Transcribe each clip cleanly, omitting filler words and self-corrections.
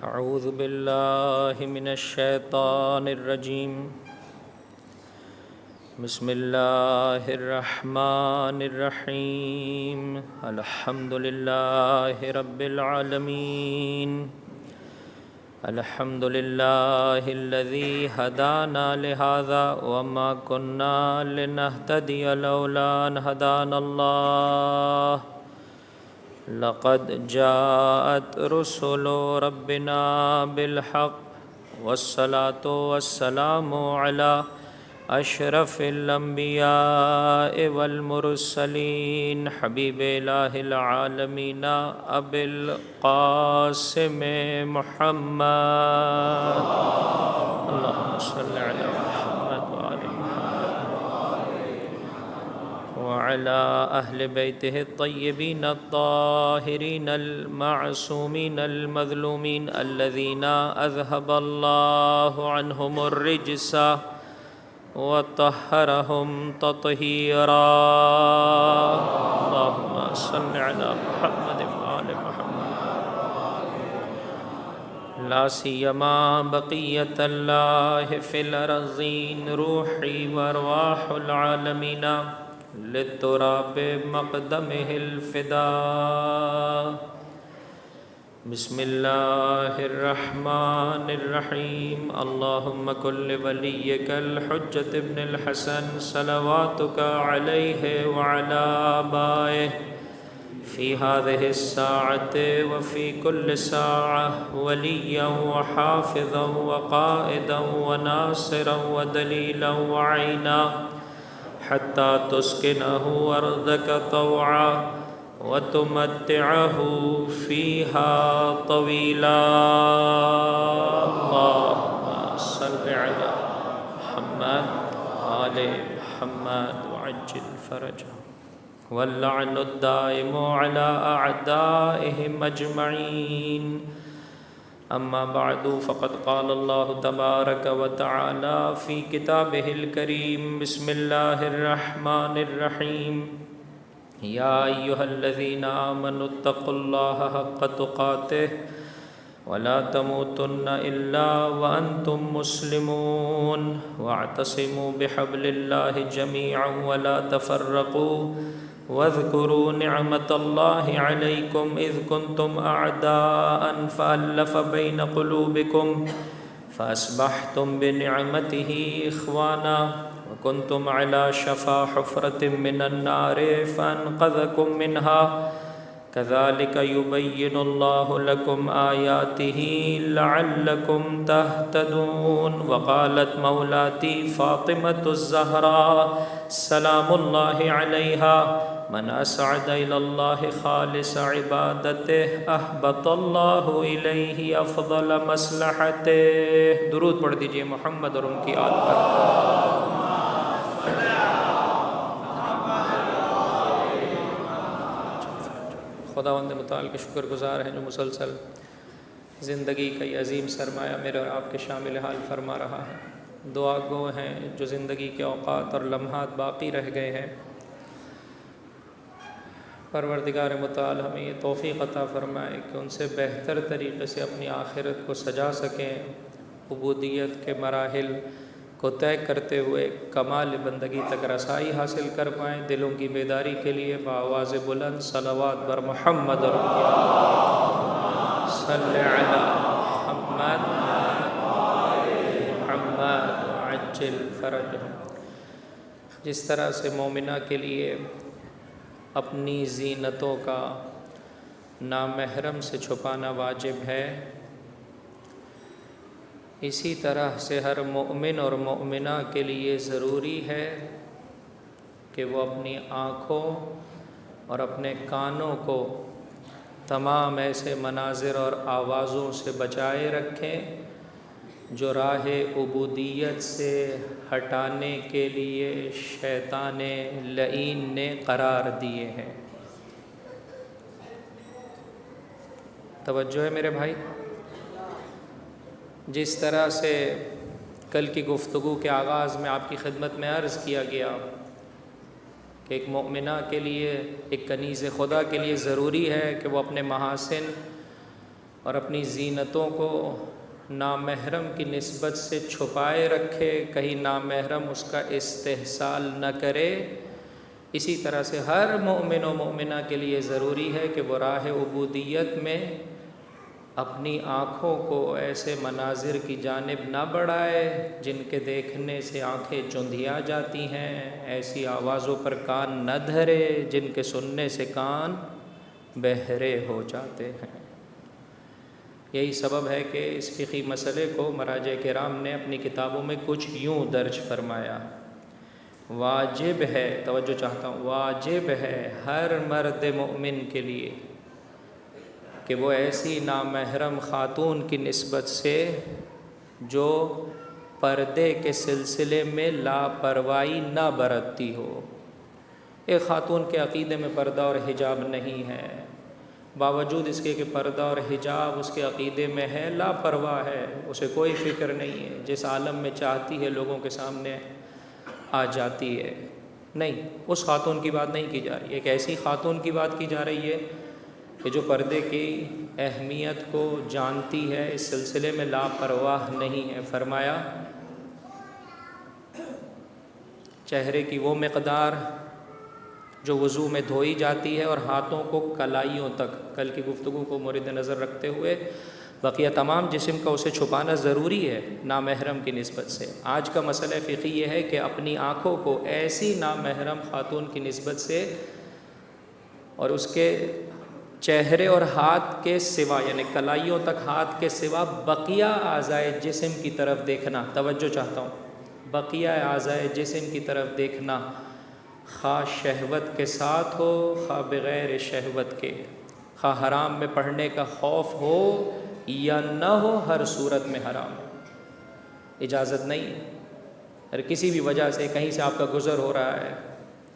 اعوذ باللہ من الشیطان الرجیم بسم اللہ الرحمن الرحیم الحمد للہ رب العالمین الحمد للہ الذی ہدانا لہذا وما كنا لنہتدی لولا ان ہدانا اللہ لقد جاءت رسل ربنا بالحق والصلاة والسلام على اشرف الانبیاء والمرسلین حبیب الہ العالمین ابی القاسم محمد اللہم صل علی محمد وآل وعلى أهل بيته الطيبين الطاهرين المعصومين المظلومين الذين أذهب الله عنهم الرجس وطهرهم تطهيرا اللهم صل على محمد وآل محمد لا سيما بقية الله في الأرضين روحي وأرواح العالمين للتراب مقدمه الفداء بسم الله الرحمن الرحيم اللهم كن لوليك الحجة ابن الحسن صلواتك عليه وعلى آبائه في هذه الساعة وفي كل ساعة وليا وحافظا وقائدا وناصرا ودليلا وعينا حتى تسكنه أرضك طوعا وتمتعه فيها طويلا اللهم صل على محمد وآل محمد وعجل فرجه واللعن الدائم على أعدائهم أجمعين أما بعد فقد قال الله تبارك وتعالى في كتابه الكريم بسم الله الرحمن الرحيم يا أيها الذين آمنوا اتقوا الله حق تقاته ولا تموتن إلا وأنتم مسلمون واعتصموا بحبل الله جميعا ولا تفرقوا واذكروا نعمة الله عليكم إذ كنتم أعداء فألف بين قلوبكم فأصبحتم بنعمته إخوانا وكنتم على شفا حفرة من النار فأنقذكم منها كذلك يبين الله لكم آياته لعلكم تهتدون وقالت مولاتي فاطمة الزهراء سلام الله عليها من أسعد إلى الله خالص عبادته أحبط الله إليه أفضل مصلحته درود پڑھ دیجئے محمد اور ان کی آل پر خداوند متعال کے شکر گزار ہیں جو مسلسل زندگی کا یہ عظیم سرمایہ میرے اور آپ کے شامل حال فرما رہا ہے دعا گو ہیں جو زندگی کے اوقات اور لمحات باقی رہ گئے ہیں پروردگار متعال ہمیں یہ توفیق عطا فرمائے کہ ان سے بہتر طریقے سے اپنی آخرت کو سجا سکیں عبودیت کے مراحل کو طے کرتے ہوئے کمال بندگی تک رسائی حاصل کر پائیں دلوں کی بیداری کے لیے بآواز بلند صلوات بر محمد اور صلی علی محمد محمد عجل فرجہ جس طرح سے مومنہ کے لیے اپنی زینتوں کا نامحرم سے چھپانا واجب ہے اسی طرح سے ہر مومن اور مومنہ کے لیے ضروری ہے کہ وہ اپنی آنکھوں اور اپنے کانوں کو تمام ایسے مناظر اور آوازوں سے بچائے رکھیں جو راہ عبودیت سے ہٹانے کے لیے شیطان لعین نے قرار دیے ہیں توجہ ہے میرے بھائی جس طرح سے کل کی گفتگو کے آغاز میں آپ کی خدمت میں عرض کیا گیا کہ ایک مومنہ کے لیے، ایک کنیز خدا کے لیے ضروری ہے کہ وہ اپنے محاسن اور اپنی زینتوں کو نامحرم کی نسبت سے چھپائے رکھے، کہیں نامحرم اس کا استحصال نہ کرے۔ اسی طرح سے ہر مومن و مومنہ کے لیے ضروری ہے کہ وہ راہ عبودیت میں اپنی آنکھوں کو ایسے مناظر کی جانب نہ بڑھائے جن کے دیکھنے سے آنکھیں چندھیا جاتی ہیں، ایسی آوازوں پر کان نہ دھرے جن کے سننے سے کان بہرے ہو جاتے ہیں۔ یہی سبب ہے کہ اس فقہی مسئلے کو مراجع کرام نے اپنی کتابوں میں کچھ یوں درج فرمایا: واجب ہے، توجہ چاہتا ہوں، واجب ہے ہر مرد مومن کے لیے کہ وہ ایسی نامحرم خاتون کی نسبت سے جو پردے کے سلسلے میں لاپرواہی نہ برتتی ہو۔ ایک خاتون کے عقیدے میں پردہ اور حجاب نہیں ہے، باوجود اس کے کہ پردہ اور حجاب اس کے عقیدے میں ہے، لاپرواہ ہے، اسے کوئی فکر نہیں ہے، جس عالم میں چاہتی ہے لوگوں کے سامنے آ جاتی ہے۔ نہیں، اس خاتون کی بات نہیں کی جا رہی ہے، ایک ایسی خاتون کی بات کی جا رہی ہے کہ جو پردے کی اہمیت کو جانتی ہے، اس سلسلے میں لاپرواہ نہیں ہے۔ فرمایا چہرے کی وہ مقدار جو وضو میں دھوئی جاتی ہے اور ہاتھوں کو کلائیوں تک، کل کی گفتگو کو مورد نظر رکھتے ہوئے بقیہ تمام جسم کا اسے چھپانا ضروری ہے نامحرم کی نسبت سے۔ آج کا مسئلہ فقہی یہ ہے کہ اپنی آنکھوں کو ایسی نامحرم خاتون کی نسبت سے اور اس کے چہرے اور ہاتھ کے سوا، یعنی کلائیوں تک ہاتھ کے سوا بقیہ اعضائے جسم کی طرف دیکھنا، توجہ چاہتا ہوں، بقیہ اعضائے جسم کی طرف دیکھنا، خواہ شہوت کے ساتھ ہو خواہ بغیر شہوت کے، خواہ حرام میں پڑھنے کا خوف ہو یا نہ ہو، ہر صورت میں حرام ہے، اجازت نہیں ہے۔ اگر کسی بھی وجہ سے کہیں سے آپ کا گزر ہو رہا ہے،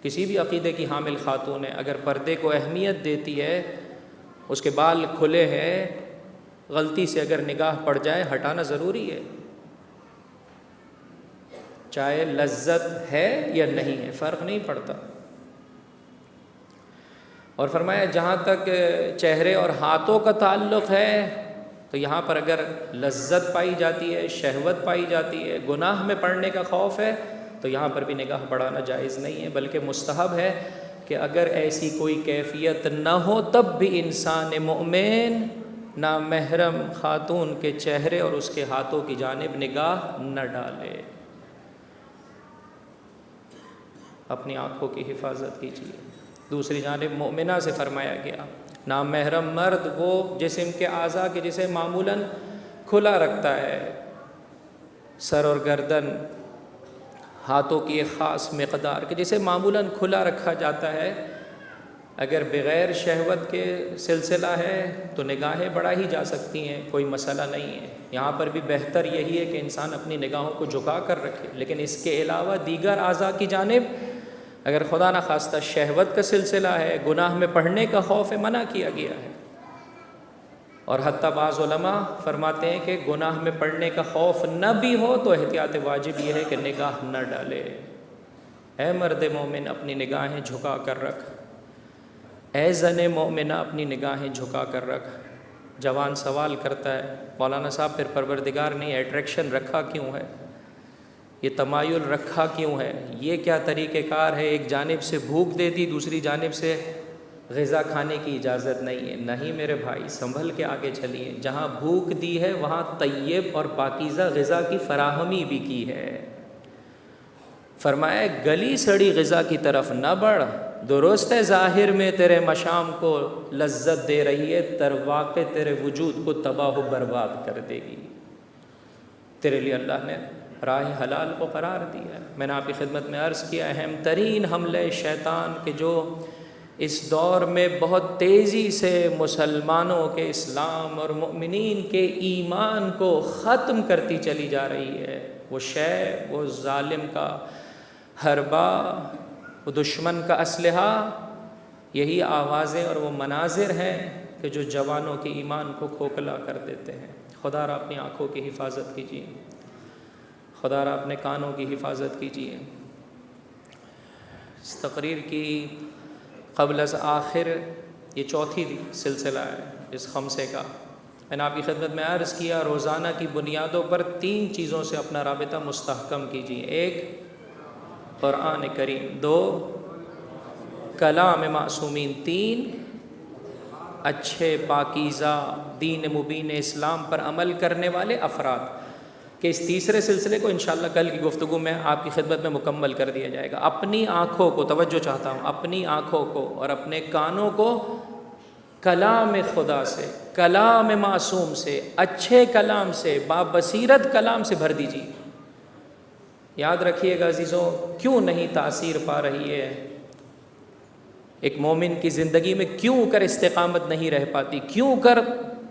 کسی بھی عقیدے کی حامل خاتون ہے، اگر پردے کو اہمیت دیتی ہے، اس کے بال کھلے ہیں، غلطی سے اگر نگاہ پڑ جائے ہٹانا ضروری ہے، چاہے لذت ہے یا نہیں ہے، فرق نہیں پڑتا۔ اور فرمایا جہاں تک چہرے اور ہاتھوں کا تعلق ہے تو یہاں پر اگر لذت پائی جاتی ہے، شہوت پائی جاتی ہے، گناہ میں پڑنے کا خوف ہے تو یہاں پر بھی نگاہ بڑھانا جائز نہیں ہے، بلکہ مستحب ہے کہ اگر ایسی کوئی کیفیت نہ ہو تب بھی انسان مومن نامحرم خاتون کے چہرے اور اس کے ہاتھوں کی جانب نگاہ نہ ڈالے۔ اپنی آنکھوں کی حفاظت کیجیے۔ دوسری جانب مومنہ سے فرمایا گیا نامحرم مرد وہ جسم کے اعضاء کے جسے معمولاً کھلا رکھتا ہے، سر اور گردن، ہاتھوں کی ایک خاص مقدار کے جسے معمولاً کھلا رکھا جاتا ہے، اگر بغیر شہوت کے سلسلہ ہے تو نگاہیں بڑھا ہی جا سکتی ہیں، کوئی مسئلہ نہیں ہے۔ یہاں پر بھی بہتر یہی ہے کہ انسان اپنی نگاہوں کو جھکا کر رکھے، لیکن اس کے علاوہ دیگر اعضاء کی جانب اگر خدا نخواستہ شہوت کا سلسلہ ہے، گناہ میں پڑھنے کا خوف ہے، منع کیا گیا ہے۔ اور حتیٰ بعض علماء فرماتے ہیں کہ گناہ میں پڑنے کا خوف نہ بھی ہو تو احتیاط واجب یہ ہے کہ نگاہ نہ ڈالے۔ اے مرد مومن اپنی نگاہیں جھکا کر رکھ، اے زن مومنہ اپنی نگاہیں جھکا کر رکھ۔ جوان سوال کرتا ہے مولانا صاحب پھر پروردگار نے اٹریکشن رکھا کیوں ہے، یہ تمایل رکھا کیوں ہے، یہ کیا طریقہ کار ہے، ایک جانب سے بھوک دے دی دوسری جانب سے غذا کھانے کی اجازت نہیں ہے؟ نہیں میرے بھائی، سنبھل کے آگے چلیے، جہاں بھوک دی ہے وہاں طیب اور پاکیزہ غذا کی فراہمی بھی کی ہے۔ فرمایا گلی سڑی غذا کی طرف نہ بڑھ، درست ہے ظاہر میں تیرے مشام کو لذت دے رہی ہے، در واقع تیرے وجود کو تباہ و برباد کر دے گی۔ تیرے لیے اللہ نے راہ حلال کو قرار دیا ہے۔ میں نے آپ کی خدمت میں عرض کیا اہم ترین حملے شیطان کے جو اس دور میں بہت تیزی سے مسلمانوں کے اسلام اور مؤمنین کے ایمان کو ختم کرتی چلی جا رہی ہے، وہ شے، وہ ظالم کا حربہ، وہ دشمن کا اسلحہ، یہی آوازیں اور وہ مناظر ہیں کہ جو جوانوں کے ایمان کو کھوکھلا کر دیتے ہیں۔ خدا را اپنی آنکھوں کی حفاظت کیجیے، خدا را اپنے کانوں کی حفاظت کیجیے۔ اس تقریر کی قبل از آخر یہ چوتھی سلسلہ ہے اس خمسے کا، میں نے آپ کی خدمت میں عرض کیا روزانہ کی بنیادوں پر 3 چیزوں سے اپنا رابطہ مستحکم کیجیے. 1 قرآن کریم، 2 کلام معصومین، 3 اچھے پاکیزہ دین مبین اسلام پر عمل کرنے والے افراد. کہ اس تیسرے سلسلے کو انشاءاللہ کل کی گفتگو میں آپ کی خدمت میں مکمل کر دیا جائے گا. اپنی آنکھوں کو، توجہ چاہتا ہوں، اپنی آنکھوں کو اور اپنے کانوں کو کلام خدا سے، کلام معصوم سے، اچھے کلام سے، بابصیرت کلام سے بھر دیجیے. یاد رکھیے گا عزیزوں، کیوں نہیں تاثیر پا رہی ہے ایک مومن کی زندگی میں، کیوں کر استقامت نہیں رہ پاتی، کیوں کر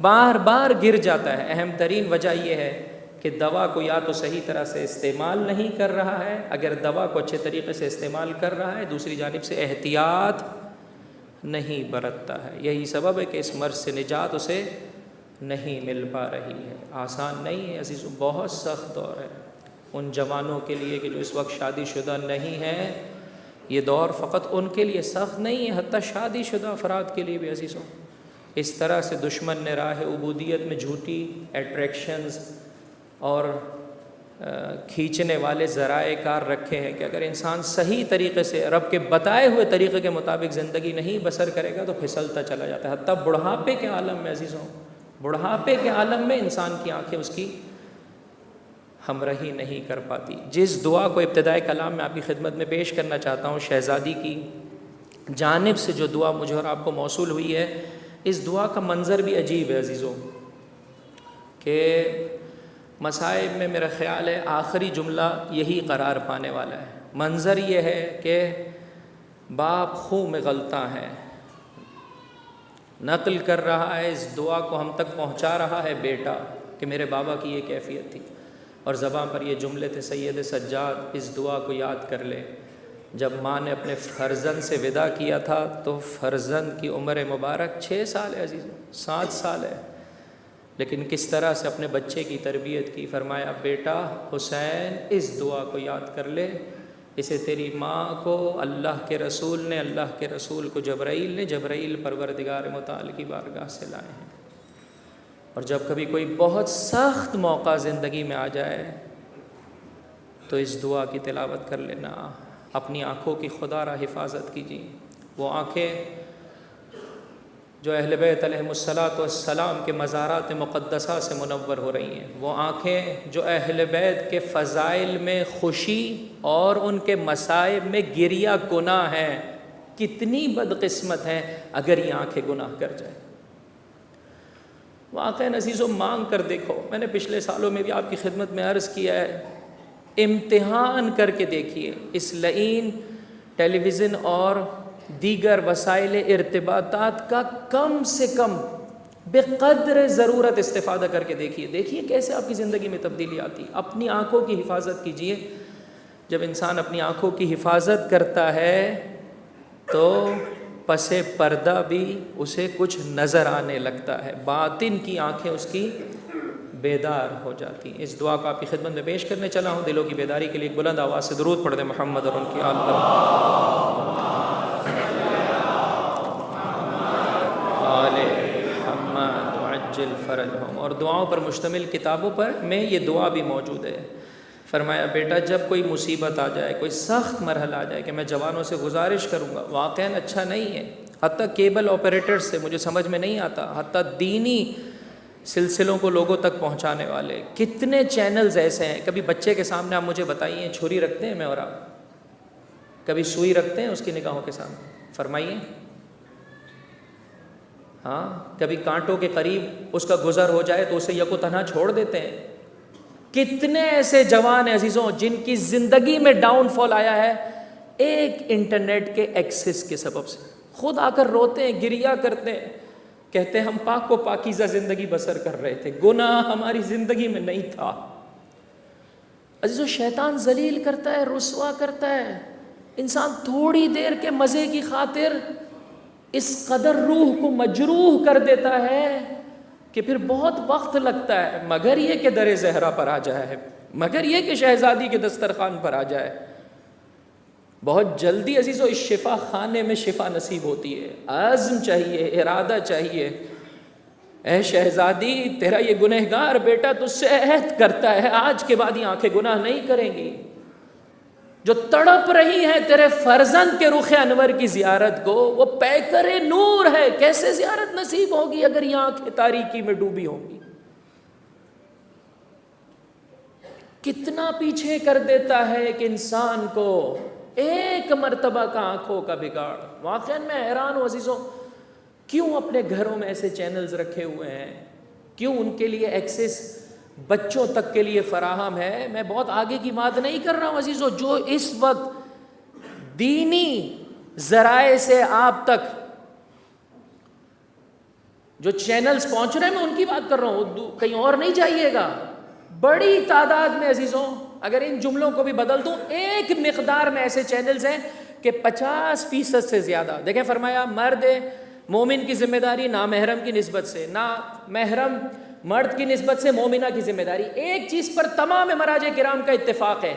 بار بار گر جاتا ہے؟ اہم ترین وجہ یہ ہے کہ دوا کو یا تو صحیح طرح سے استعمال نہیں کر رہا ہے، اگر دوا کو اچھے طریقے سے استعمال کر رہا ہے، دوسری جانب سے احتیاط نہیں برتتا ہے. یہی سبب ہے کہ اس مرض سے نجات اسے نہیں مل پا رہی ہے. آسان نہیں ہے عزیزوں، بہت سخت دور ہے ان جوانوں کے لیے کہ جو اس وقت شادی شدہ نہیں ہیں. یہ دور فقط ان کے لیے سخت نہیں ہے، حتیٰ شادی شدہ افراد کے لیے بھی عزیزوں. اس طرح سے دشمن نے راہ عبودیت میں جھوٹی اٹریکشنز اور کھینچنے والے ذرائع کار رکھے ہیں کہ اگر انسان صحیح طریقے سے رب کے بتائے ہوئے طریقے کے مطابق زندگی نہیں بسر کرے گا تو پھسلتا چلا جاتا ہے. حتیٰ بڑھاپے کے عالم میں عزیزوں، بڑھاپے کے عالم میں انسان کی آنکھیں اس کی ہمراہی نہیں کر پاتی. جس دعا کو ابتدائے کلام میں آپ کی خدمت میں پیش کرنا چاہتا ہوں، شہزادی کی جانب سے جو دعا مجھے اور آپ کو موصول ہوئی ہے، اس دعا کا منظر بھی عجیب ہے عزیزوں. کہ مصائب میں میرا خیال ہے آخری جملہ یہی قرار پانے والا ہے. منظر یہ ہے کہ باپ خوں میں غلطاں ہے، نقل کر رہا ہے اس دعا کو ہم تک پہنچا رہا ہے بیٹا کہ میرے بابا کی یہ کیفیت تھی، اور زبان پر یہ جملے تھے، سید سجاد اس دعا کو یاد کر لے. جب ماں نے اپنے فرزند سے وداع کیا تھا تو فرزند کی عمر مبارک 6 سال ہے عزیزوں، 7 سال ہے، لیکن کس طرح سے اپنے بچے کی تربیت کی. فرمایا بیٹا حسین اس دعا کو یاد کر لے، اسے تیری ماں کو اللہ کے رسول نے، اللہ کے رسول کو جبرائیل پروردگار متعال کی بارگاہ سے لائے ہیں. اور جب کبھی کوئی بہت سخت موقع زندگی میں آ جائے تو اس دعا کی تلاوت کر لینا. اپنی آنکھوں کی خدا را حفاظت کیجیے. وہ آنکھیں جو اہل بیت علیہم الصلاۃ والسلام کے مزارات مقدسہ سے منور ہو رہی ہیں، وہ آنکھیں جو اہل بیت کے فضائل میں خوشی اور ان کے مصائب میں گریہ گناہ ہیں، کتنی بدقسمت ہیں اگر یہ آنکھیں گناہ کر جائیں. واقعاً عزیزوں مانگ کر دیکھو، میں نے پچھلے سالوں میں بھی آپ کی خدمت میں عرض کیا ہے، امتحان کر کے دیکھیے اس لعین ٹیلی ویژن اور دیگر وسائل ارتباطات کا کم سے کم بقدر ضرورت استفادہ کر کے دیکھیے کیسے آپ کی زندگی میں تبدیلی آتی. اپنی آنکھوں کی حفاظت کیجیے. جب انسان اپنی آنکھوں کی حفاظت کرتا ہے تو پس پردہ بھی اسے کچھ نظر آنے لگتا ہے، باطن کی آنکھیں اس کی بیدار ہو جاتی ہیں. اس دعا کو آپ کی خدمت میں پیش کرنے چلا ہوں. دلوں کی بیداری کے لیے ایک بلند آواز سے درود پڑھ دیں محمد اور ان کی آل پر. آل محمد وعجل فرجہم. اور دعاؤں پر مشتمل کتابوں پر میں یہ دعا بھی موجود ہے. فرمایا بیٹا جب کوئی مصیبت آ جائے، کوئی سخت مرحلہ آ جائے، کہ میں جوانوں سے گزارش کروں گا، واقعاً اچھا نہیں ہے، حتیٰ کیبل آپریٹر سے مجھے سمجھ میں نہیں آتا، حتیٰ دینی سلسلوں کو لوگوں تک پہنچانے والے کتنے چینلز ایسے ہیں. کبھی بچے کے سامنے آپ مجھے بتائیے چھری رکھتے ہیں میں اور آپ؟ کبھی سوئی رکھتے ہیں اس کی نگاہوں کے سامنے؟ فرمائیے. ہاں، کبھی کانٹوں کے قریب اس کا گزر ہو جائے تو اسے یکو تنہا چھوڑ دیتے ہیں. کتنے ایسے جوان ہیں عزیزوں جن کی زندگی میں ڈاؤن فال آیا ہے ایک انٹرنیٹ کے ایکسس کے سبب سے. خود آ کر روتے ہیں، گریہ کرتے ہیں، کہتے ہیں ہم پاک و پاکیزہ زندگی بسر کر رہے تھے، گناہ ہماری زندگی میں نہیں تھا. عزیزو شیطان ذلیل کرتا ہے، رسوا کرتا ہے. انسان تھوڑی دیر کے مزے کی خاطر اس قدر روح کو مجروح کر دیتا ہے کہ پھر بہت وقت لگتا ہے، مگر یہ کہ در زہرا پر آ جائے، مگر یہ کہ شہزادی کے دسترخوان پر آ جائے. بہت جلدی عزیزو اس شفا خانے میں شفا نصیب ہوتی ہے. عزم چاہیے، ارادہ چاہیے. اے شہزادی تیرا یہ گنہگار بیٹا تجھ سے عہد کرتا ہے آج کے بعد یہ آنکھیں گناہ نہیں کریں گی. جو تڑپ رہی ہے تیرے فرزند کے رخ انور کی زیارت کو، وہ پیکر نور ہے، کیسے زیارت نصیب ہوگی اگر یہ آنکھیں تاریکی میں ڈوبی ہوں گی. کتنا پیچھے کر دیتا ہے کہ انسان کو ایک مرتبہ کا آنکھوں کا بگاڑ. واقعا میں حیران ہوں عزیزوں، کیوں اپنے گھروں میں ایسے چینلز رکھے ہوئے ہیں، کیوں ان کے لیے ایکسس بچوں تک کے لیے فراہم ہے. میں بہت آگے کی بات نہیں کر رہا ہوں عزیزوں، جو اس وقت دینی ذرائع سے آپ تک جو چینلز پہنچ رہے ہیں میں ان کی بات کر رہا ہوں، کہیں اور نہیں جائیے گا. بڑی تعداد میں عزیزوں، اگر ان جملوں کو بھی بدل دوں، ایک مقدار میں ایسے چینلز ہیں کہ 50% سے زیادہ. دیکھیں فرمایا مرد مومن کی ذمہ داری نامحرم کی نسبت سے، نامحرم مرد کی نسبت سے مومنہ کی ذمہ داری. ایک چیز پر تمام مراجع کرام کا اتفاق ہے،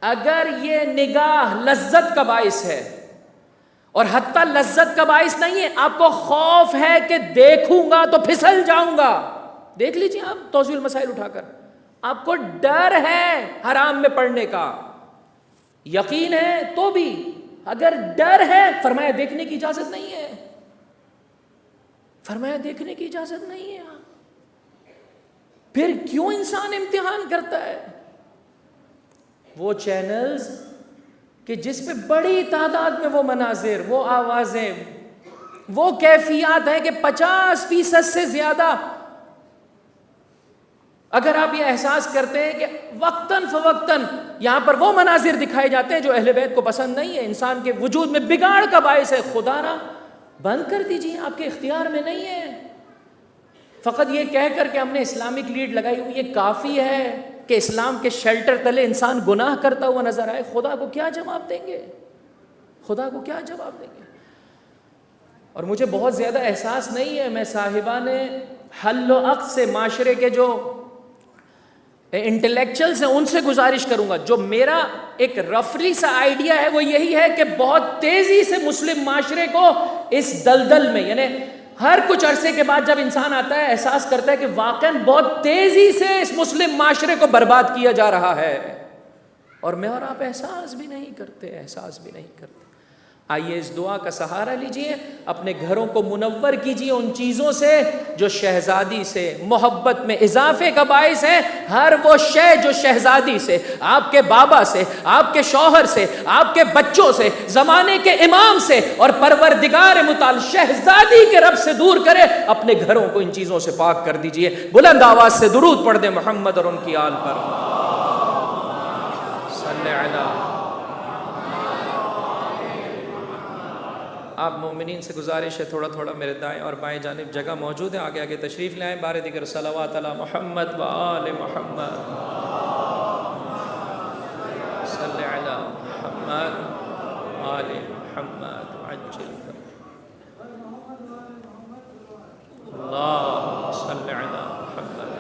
اگر یہ نگاہ لذت کا باعث ہے اور حتیٰ لذت کا باعث نہیں ہے، آپ کو خوف ہے کہ دیکھوں گا تو پھسل جاؤں گا، دیکھ لیجیے آپ توضیح المسائل اٹھا کر. آپ کو ڈر ہے حرام میں پڑنے کا، یقین ہے تو بھی اگر ڈر ہے، فرمایا دیکھنے کی اجازت نہیں ہے، فرمایا دیکھنے کی اجازت نہیں ہے. پھر کیوں انسان امتحان کرتا ہے؟ وہ چینلز کہ جس پہ بڑی تعداد میں وہ مناظر، وہ آوازیں، وہ کیفیات ہیں کہ 50% سے زیادہ اگر آپ یہ احساس کرتے ہیں کہ وقتاً فوقتاً یہاں پر وہ مناظر دکھائے جاتے ہیں جو اہل بیت کو پسند نہیں ہے، انسان کے وجود میں بگاڑ کا باعث ہے، خدا را بند کر دیجیے، آپ کے اختیار میں نہیں ہے. فقط یہ کہہ کر کہ ہم نے اسلامک لیڈ لگائی ہوئی یہ کافی ہے کہ اسلام کے شیلٹر تلے انسان گناہ کرتا ہوا نظر آئے. خدا کو کیا جواب دیں گے؟ خدا کو کیا جواب دیں گے؟ اور مجھے بہت زیادہ احساس نہیں ہے، میں صاحبان حل و عقد سے، معاشرے کے جو انٹلیکچوئلز ہیں ان سے گزارش کروں گا. جو میرا ایک رفلی سا آئیڈیا ہے وہ یہی ہے کہ بہت تیزی سے مسلم معاشرے کو اس دلدل میں، یعنی ہر کچھ عرصے کے بعد جب انسان آتا ہے احساس کرتا ہے کہ واقعاً بہت تیزی سے اس مسلم معاشرے کو برباد کیا جا رہا ہے، اور میں اور آپ احساس بھی نہیں کرتے. آئیے اس دعا کا سہارا لیجئے، اپنے گھروں کو منور کیجئے ان چیزوں سے جو شہزادی سے محبت میں اضافے کا باعث ہے. ہر وہ شے جو شہزادی سے، آپ کے بابا سے، آپ کے شوہر سے، آپ کے بچوں سے، زمانے کے امام سے اور پروردگار متعال شہزادی کے رب سے دور کرے، اپنے گھروں کو ان چیزوں سے پاک کر دیجئے. بلند آواز سے درود پڑھ دیں محمد اور ان کی آل پر. صلی علی. آپ مومنین سے گزارش ہے تھوڑا تھوڑا میرے دائیں اور بائیں جانب جگہ موجود ہے، آگے آگے تشریف لائیں. بار دیگر صلوات علی محمد و آل محمد. صلی علی محمد آل محمد عجل اللہ صلی علی محمد.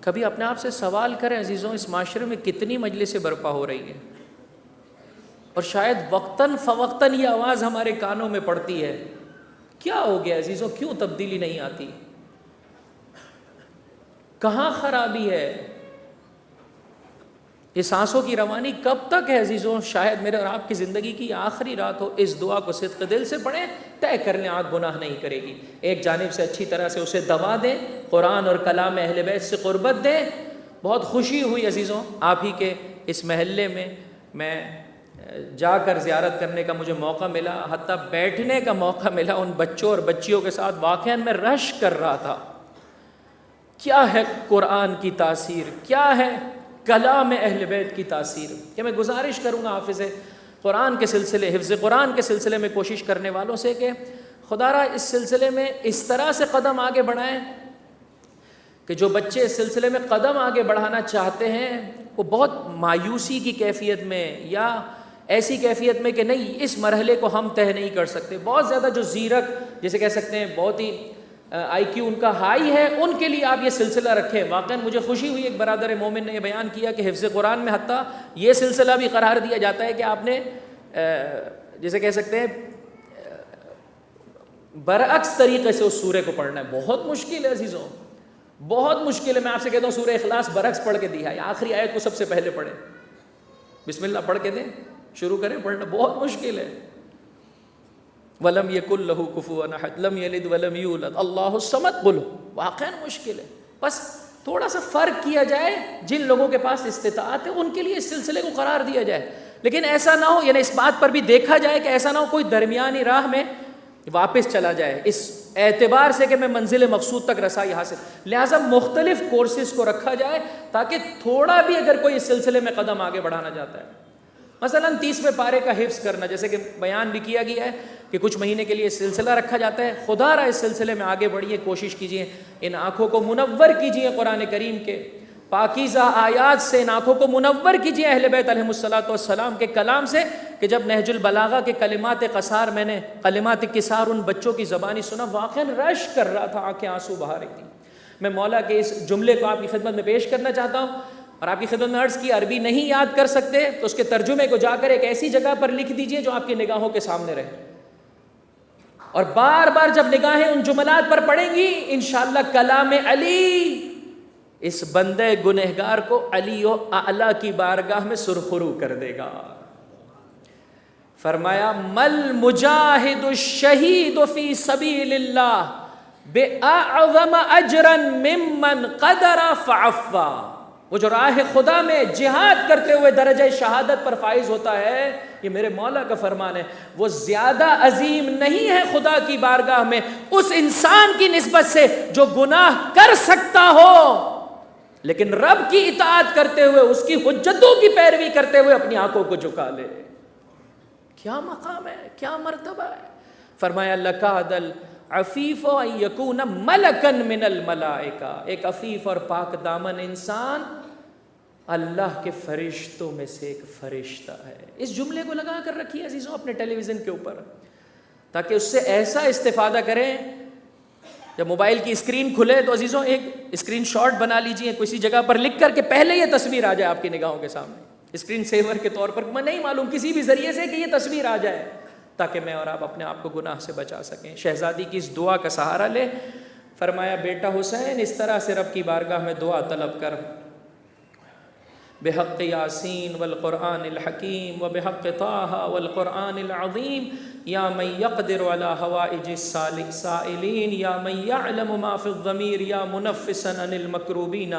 کبھی اپنے آپ سے سوال کریں عزیزوں، اس معاشرے میں کتنی مجلسیں برپا ہو رہی ہیں اور شاید وقتاً فوقتاً یہ آواز ہمارے کانوں میں پڑتی ہے. کیا ہو گیا عزیزوں؟ کیوں تبدیلی نہیں آتی؟ کہاں خرابی ہے؟ یہ سانسوں کی روانی کب تک ہے عزیزوں؟ شاید میرے اور آپ کی زندگی کی آخری رات ہو. اس دعا کو صدق دل سے پڑھیں، طے کر لیں آنکھ گناہ نہیں کرے گی. ایک جانب سے اچھی طرح سے اسے دوا دیں، قرآن اور کلام اہل بیت سے قربت دیں. بہت خوشی ہوئی عزیزوں آپ ہی کے اس محلے میں جا کر زیارت کرنے کا مجھے موقع ملا، حتیٰ بیٹھنے کا موقع ملا ان بچوں اور بچیوں کے ساتھ. واقعاً میں رش کر رہا تھا. کیا ہے قرآن کی تاثیر، کیا ہے کلام اہل بیت کی تاثیر. کہ میں گزارش کروں گا حافظ قرآن کے سلسلے، حفظ قرآن کے سلسلے میں کوشش کرنے والوں سے کہ خدا را اس سلسلے میں اس طرح سے قدم آگے بڑھائیں کہ جو بچے اس سلسلے میں قدم آگے بڑھانا چاہتے ہیں وہ بہت مایوسی کی کیفیت میں یا ایسی کیفیت میں کہ نہیں اس مرحلے کو ہم طے نہیں کر سکتے، بہت زیادہ جو زیرک جسے کہہ سکتے ہیں بہت ہی آئی کیو ان کا ہائی ہے، ان کے لیے آپ یہ سلسلہ رکھیں. واقعاً مجھے خوشی ہوئی، ایک برادر مومن نے یہ بیان کیا کہ حفظ قرآن میں حتیٰ یہ سلسلہ بھی قرار دیا جاتا ہے کہ آپ نے جسے کہہ سکتے ہیں برعکس طریقے سے اس سورے کو پڑھنا ہے. بہت مشکل ہے عزیزوں, بہت مشکل ہے. میں آپ سے کہتا ہوں سورہ اخلاص برعکس پڑھ کے دیا ہے, آخری آیت کو سب سے پہلے پڑھیں. بسم اللہ پڑھ کے دیں, شروع کریں پڑھنا, بہت مشکل ہے. وَلَمْ يَكُنْ لَهُ كُفُوًا أَحَدٌ لَمْ يَلِدْ وَلَمْ يُولَدْ اللَّهُ الصَّمَدُ. بولو واقعاً مشکل ہے. بس تھوڑا سا فرق کیا جائے, جن لوگوں کے پاس استطاعت ہے ان کے لیے اس سلسلے کو قرار دیا جائے, لیکن ایسا نہ ہو, یعنی اس بات پر بھی دیکھا جائے کہ ایسا نہ ہو کوئی درمیانی راہ میں واپس چلا جائے اس اعتبار سے کہ میں منزل مقصود تک رسائی حاصل. لہٰذا مختلف کورسز کو رکھا جائے تاکہ تھوڑا بھی اگر کوئی اس سلسلے میں قدم آگے بڑھانا چاہتا ہے, مثلا 30ویں پارے کا حفظ کرنا, جیسے کہ بیان بھی کیا گیا ہے کہ کچھ مہینے کے لیے سلسلہ رکھا جاتا ہے, خدا را اس سلسلے میں آگے بڑھیے, کوشش کیجیے, ان آنکھوں کو منور کیجیے قرآن کریم کے پاکیزہ آیات سے, ان آنکھوں کو منور کیجیے اہل بیت علیہم الصلوۃ والسلام کے کلام سے. کہ جب نہج البلاغہ کے کلمات قصار, میں نے کلمات قصار ان بچوں کی زبانی سنا, واقعا رش کر رہا تھا, آنکھیں آنسو بہا رہی تھیں. میں مولا کے اس جملے کو آپ کی خدمت میں پیش کرنا چاہتا ہوں, اور آپ کی خدمت میں عرض کی عربی نہیں یاد کر سکتے تو اس کے ترجمے کو جا کر ایک ایسی جگہ پر لکھ دیجئے جو آپ کی نگاہوں کے سامنے رہے, اور بار بار جب نگاہیں ان جملات پر پڑیں گی انشاءاللہ کلام علی اس بندے گنہگار کو علی و اعلیٰ کی بارگاہ میں سرخرو کر دے گا. فرمایا مل مجاہد الشہید فی سبیل اللہ بأعظم اجرا ممن قدر فعفا. وہ جو راہ خدا میں جہاد کرتے ہوئے درجہ شہادت پر فائز ہوتا ہے, یہ میرے مولا کا فرمان ہے, وہ زیادہ عظیم نہیں ہے خدا کی بارگاہ میں اس انسان کی نسبت سے جو گناہ کر سکتا ہو لیکن رب کی اطاعت کرتے ہوئے, اس کی حجتوں کی پیروی کرتے ہوئے اپنی آنکھوں کو جھکا لے. کیا مقام ہے, کیا مرتبہ ہے. فرمایا لکاد العفیف ان یکون ملکا من الملائکہ, ایک عفیف اور پاک دامن انسان اللہ کے فرشتوں میں سے ایک فرشتہ ہے. اس جملے کو لگا کر رکھیے عزیزوں اپنے ٹیلی ویژن کے اوپر, تاکہ اس سے ایسا استفادہ کریں. جب موبائل کی اسکرین کھلے تو عزیزوں ایک اسکرین شاٹ بنا لیجئے کسی جگہ پر لکھ کر کہ پہلے یہ تصویر آ جائے آپ کی نگاہوں کے سامنے, اسکرین سیور کے طور پر, میں نہیں معلوم کسی بھی ذریعے سے کہ یہ تصویر آ جائے, تاکہ میں اور آپ اپنے آپ کو گناہ سے بچا سکیں. شہزادی کی اس دعا کا سہارا لے. فرمایا بیٹا حسین اس طرح سے رب کی بارگاہ میں دعا طلب کر, بحق یاسین والقرآن الحکیم وبحق طٰہٰ والقرآن العظیم یا من یقدر علی حوائج السائلین یا من یعلم ما فی الضمیر یا منفسا عن المکروبین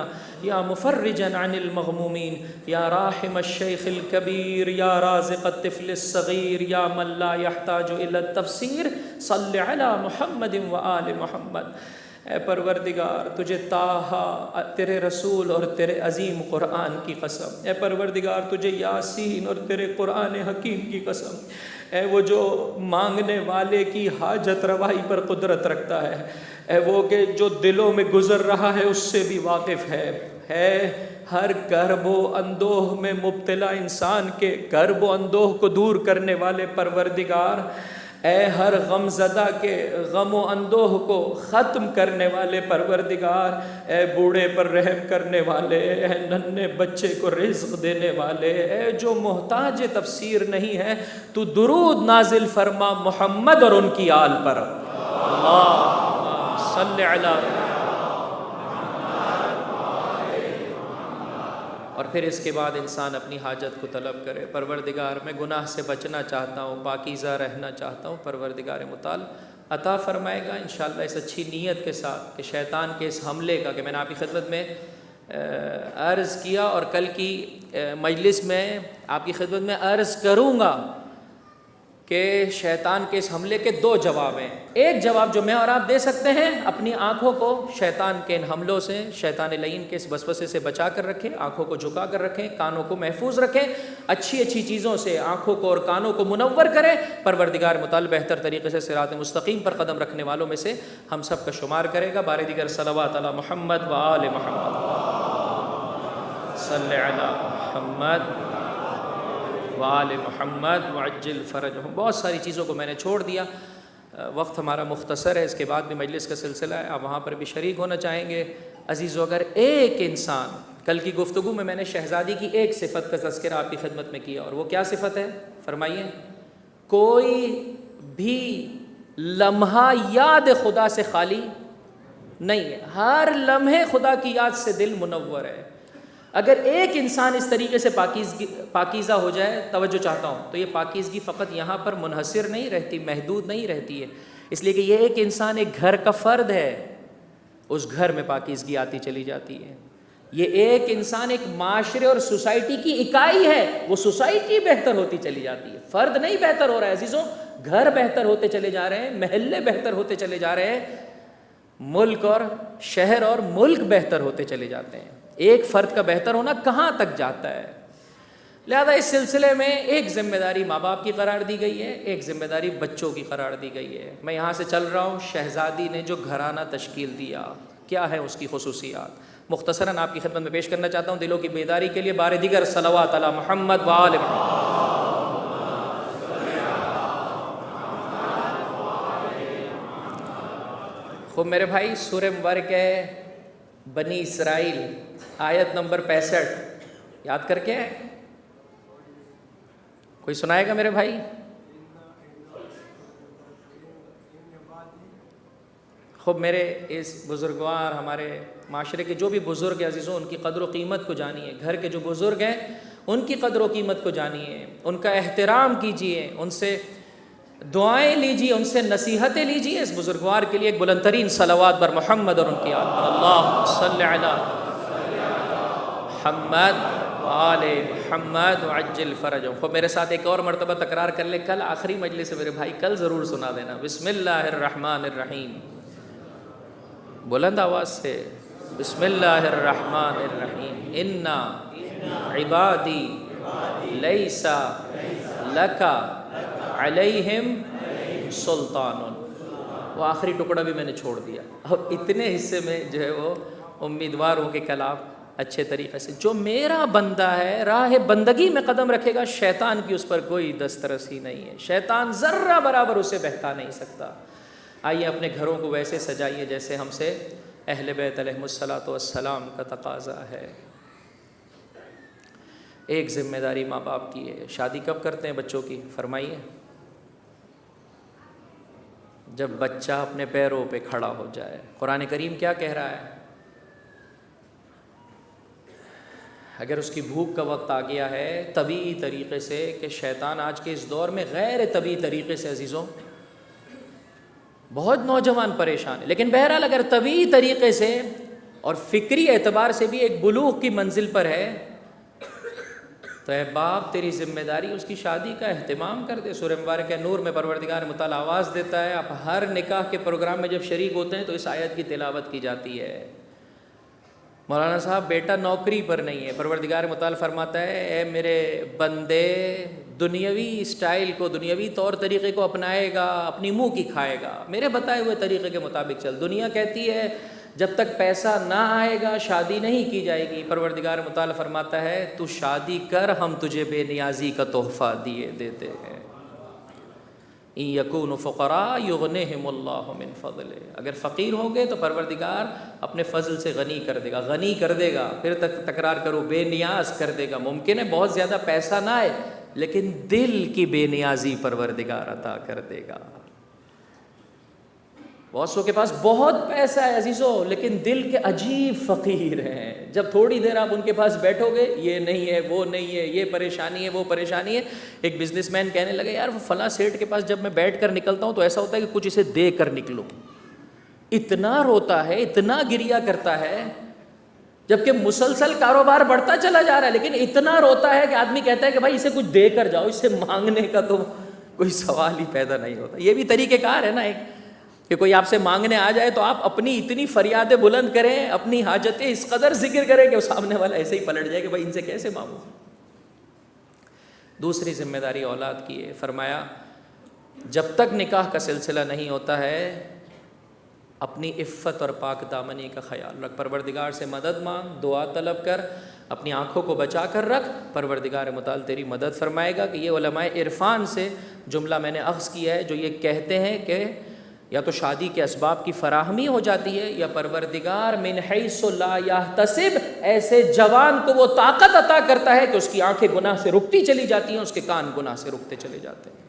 یا مفرجا عن المغمومین یا راحم الشیخ الکبیر یا رازق الطفل الصغیر یا من لا یحتاج الی التفسیر صل علی محمد وآل محمد. اے پروردگار تجھے طٰہٰ تیرے رسول اور تیرے عظیم قرآن کی قسم, اے پروردگار تجھے یاسین اور تیرے قرآن حکیم کی قسم, اے وہ جو مانگنے والے کی حاجت روائی پر قدرت رکھتا ہے, اے وہ کہ جو دلوں میں گزر رہا ہے اس سے بھی واقف ہے ہر کرب و اندوہ میں مبتلا انسان کے کرب و اندوہ کو دور کرنے والے پروردگار, اے ہر غم زدہ کے غم و اندوہ کو ختم کرنے والے پروردگار, اے بوڑھے پر رحم کرنے والے, اے ننھے بچے کو رزق دینے والے, اے جو محتاج تفسیر نہیں ہے تو درود نازل فرما محمد اور ان کی آل پر. اللہ صلی علی. اور پھر اس کے بعد انسان اپنی حاجت کو طلب کرے. پروردگار میں گناہ سے بچنا چاہتا ہوں, پاکیزہ رہنا چاہتا ہوں, پروردگار متعال عطا فرمائے گا انشاءاللہ اس اچھی نیت کے ساتھ کہ شیطان کے اس حملے کا, کہ میں نے آپ کی خدمت میں عرض کیا اور کل کی مجلس میں آپ کی خدمت میں عرض کروں گا کہ شیطان کے اس حملے کے دو جواب ہیں. ایک جواب جو میں اور آپ دے سکتے ہیں, اپنی آنکھوں کو شیطان کے ان حملوں سے, شیطان لعین کے اس وسوسے سے بچا کر رکھیں, آنکھوں کو جھکا کر رکھیں, کانوں کو محفوظ رکھیں, اچھی اچھی چیزوں سے آنکھوں کو اور کانوں کو منور کریں. پروردگار متعال بہتر طریقے سے صراط مستقیم پر قدم رکھنے والوں میں سے ہم سب کا شمار کرے گا. بار دیگر صلوات علی محمد و آل محمد, صلی علی محمد وآل محمد وعجل فرجہم. بہت ساری چیزوں کو میں نے چھوڑ دیا, وقت ہمارا مختصر ہے, اس کے بعد بھی مجلس کا سلسلہ ہے, آپ وہاں پر بھی شریک ہونا چاہیں گے. عزیزو اگر ایک انسان, کل کی گفتگو میں نے شہزادی کی ایک صفت کا تذکرہ آپ کی خدمت میں کیا, اور وہ کیا صفت ہے فرمائیے. کوئی بھی لمحہ یاد خدا سے خالی نہیں ہے، ہر لمحے خدا کی یاد سے دل منور ہے۔ اگر ایک انسان اس طریقے سے پاکیزہ ہو جائے، توجہ چاہتا ہوں، تو یہ پاکیزگی فقط یہاں پر منحصر نہیں رہتی، محدود نہیں رہتی ہے، اس لیے کہ یہ ایک انسان ایک گھر کا فرد ہے، اس گھر میں پاکیزگی آتی چلی جاتی ہے۔ یہ ایک انسان ایک معاشرے اور سوسائٹی کی اکائی ہے، وہ سوسائٹی بہتر ہوتی چلی جاتی ہے، فرد نہیں بہتر ہو رہا ہے عزیزوں، گھر بہتر ہوتے چلے جا رہے ہیں، محلے بہتر ہوتے چلے جا رہے ہیں، ملک اور شہر اور ملک بہتر ہوتے چلے جاتے ہیں۔ ایک فرد کا بہتر ہونا کہاں تک جاتا ہے؟ لہذا اس سلسلے میں ایک ذمہ داری ماں باپ کی قرار دی گئی ہے، ایک ذمہ داری بچوں کی قرار دی گئی ہے۔ میں یہاں سے چل رہا ہوں، شہزادی نے جو گھرانہ تشکیل دیا، کیا ہے اس کی خصوصیات، مختصراً آپ کی خدمت میں پیش کرنا چاہتا ہوں، دلوں کی بیداری کے لیے بار دیگر صلوات علی محمد و آل محمد۔ خوب میرے بھائی، سورہ مبارک ہے بنی اسرائیل، آیت نمبر 65، یاد کر کے کوئی سنائے گا میرے بھائی؟ خوب میرے اس بزرگوار، ہمارے معاشرے کے جو بھی بزرگ ہیں عزیزوں، ان کی قدر و قیمت کو جانیے، گھر کے جو بزرگ ہیں ان کی قدر و قیمت کو جانیے، ان کا احترام کیجیے، ان سے دعائیں لیجیے، ان سے نصیحتیں لیجیے۔ اس بزرگوار کے لیے ایک بلند ترین صلوات بر محمد اور ان کی آل پر، اللہم صلی علی محمد آل محمد وعجل فرجہم۔ خوب میرے ساتھ ایک اور مرتبہ تکرار کر لے، کل آخری مجلس ہے میرے بھائی، کل ضرور سنا دینا۔ بسم اللہ الرحمن الرحیم، بلند آواز سے، بسم اللہ الرحمن الرحیم، انا عبادی لیس لک علیہم سلطان۔ وہ آخری ٹکڑا بھی میں نے چھوڑ دیا، اب اتنے حصے میں جو ہے وہ امیدوار ہوں کہ کل آپ اچھے طریقے سے، جو میرا بندہ ہے راہ بندگی میں قدم رکھے گا، شیطان کی اس پر کوئی دسترسی نہیں ہے، شیطان ذرہ برابر اسے بہکا نہیں سکتا۔ آئیے اپنے گھروں کو ویسے سجائیے جیسے ہم سے اہل بیت علیہم الصلاۃ والسلام کا تقاضا ہے۔ ایک ذمہ داری ماں باپ کی ہے۔ شادی کب کرتے ہیں بچوں کی؟ فرمائیے، جب بچہ اپنے پیروں پہ کھڑا ہو جائے۔ قرآن کریم کیا کہہ رہا ہے؟ اگر اس کی بھوک کا وقت آ گیا ہے طبیعی طریقے سے، کہ شیطان آج کے اس دور میں غیر طبیعی طریقے سے عزیزوں بہت نوجوان پریشان ہے، لیکن بہرحال اگر طبیعی طریقے سے اور فکری اعتبار سے بھی ایک بلوغ کی منزل پر ہے، تو اے باپ تیری ذمہ داری اس کی شادی کا اہتمام کر دے۔ سورہ مبارک نور میں پروردگار متعال آواز دیتا ہے، آپ ہر نکاح کے پروگرام میں جب شریک ہوتے ہیں تو اس آیت کی تلاوت کی جاتی ہے۔ مولانا صاحب بیٹا نوکری پر نہیں ہے، پروردگار متعال فرماتا ہے اے میرے بندے، دنیاوی اسٹائل کو، دنیاوی طور طریقے کو اپنائے گا، اپنی منہ کی کھائے گا، میرے بتائے ہوئے طریقے کے مطابق چل۔ دنیا کہتی ہے جب تک پیسہ نہ آئے گا شادی نہیں کی جائے گی، پروردگار متعال فرماتا ہے تو شادی کر، ہم تجھے بے نیازی کا تحفہ دیتے ہیں۔ ان یکونوا فقراء یغنیہم اللہ من فضلہ، اگر فقیر ہوں گے تو پروردگار اپنے فضل سے غنی کر دے گا، غنی کر دے گا، پھر تکرار کرو، بے نیاز کر دے گا۔ ممکن ہے بہت زیادہ پیسہ نہ آئے لیکن دل کی بے نیازی پروردگار عطا کر دے گا۔ بہت سو کے پاس بہت پیسہ ہے عزیزو، لیکن دل کے عجیب فقیر ہیں۔ جب تھوڑی دیر آپ ان کے پاس بیٹھو گے، یہ نہیں ہے، وہ نہیں ہے، یہ پریشانی ہے، وہ پریشانی ہے۔ ایک بزنس مین کہنے لگے یار وہ فلاں سیٹ کے پاس جب میں بیٹھ کر نکلتا ہوں تو ایسا ہوتا ہے کہ کچھ اسے دے کر نکلوں، اتنا روتا ہے، اتنا گریا کرتا ہے، جبکہ مسلسل کاروبار بڑھتا چلا جا رہا ہے، لیکن اتنا روتا ہے کہ آدمی کہتا ہے کہ بھائی اسے کچھ دے کر جاؤ، اس سے مانگنے کا تو کوئی سوال ہی پیدا نہیں ہوتا۔ یہ بھی طریقہ کار ہے نا ایک، کہ کوئی آپ سے مانگنے آ جائے تو آپ اپنی اتنی فریادیں بلند کریں، اپنی حاجتیں اس قدر ذکر کریں کہ وہ سامنے والا ایسے ہی پلٹ جائے کہ بھائی ان سے کیسے مانگوں۔ دوسری ذمہ داری اولاد کی ہے، فرمایا جب تک نکاح کا سلسلہ نہیں ہوتا ہے اپنی عفت اور پاک دامنی کا خیال رکھ، پروردگار سے مدد مانگ، دعا طلب کر، اپنی آنکھوں کو بچا کر رکھ، پروردگار متعال تیری مدد فرمائے گا۔ کہ یہ علماء عرفان سے جملہ میں نے اخذ کیا ہے جو یہ کہتے ہیں کہ یا تو شادی کے اسباب کی فراہمی ہو جاتی ہے، یا پروردگار من حیث لا یحتسب ایسے جوان کو وہ طاقت عطا کرتا ہے کہ اس کی آنکھیں گناہ سے رکتی چلی جاتی ہیں، اس کے کان گناہ سے رکتے چلے جاتے ہیں۔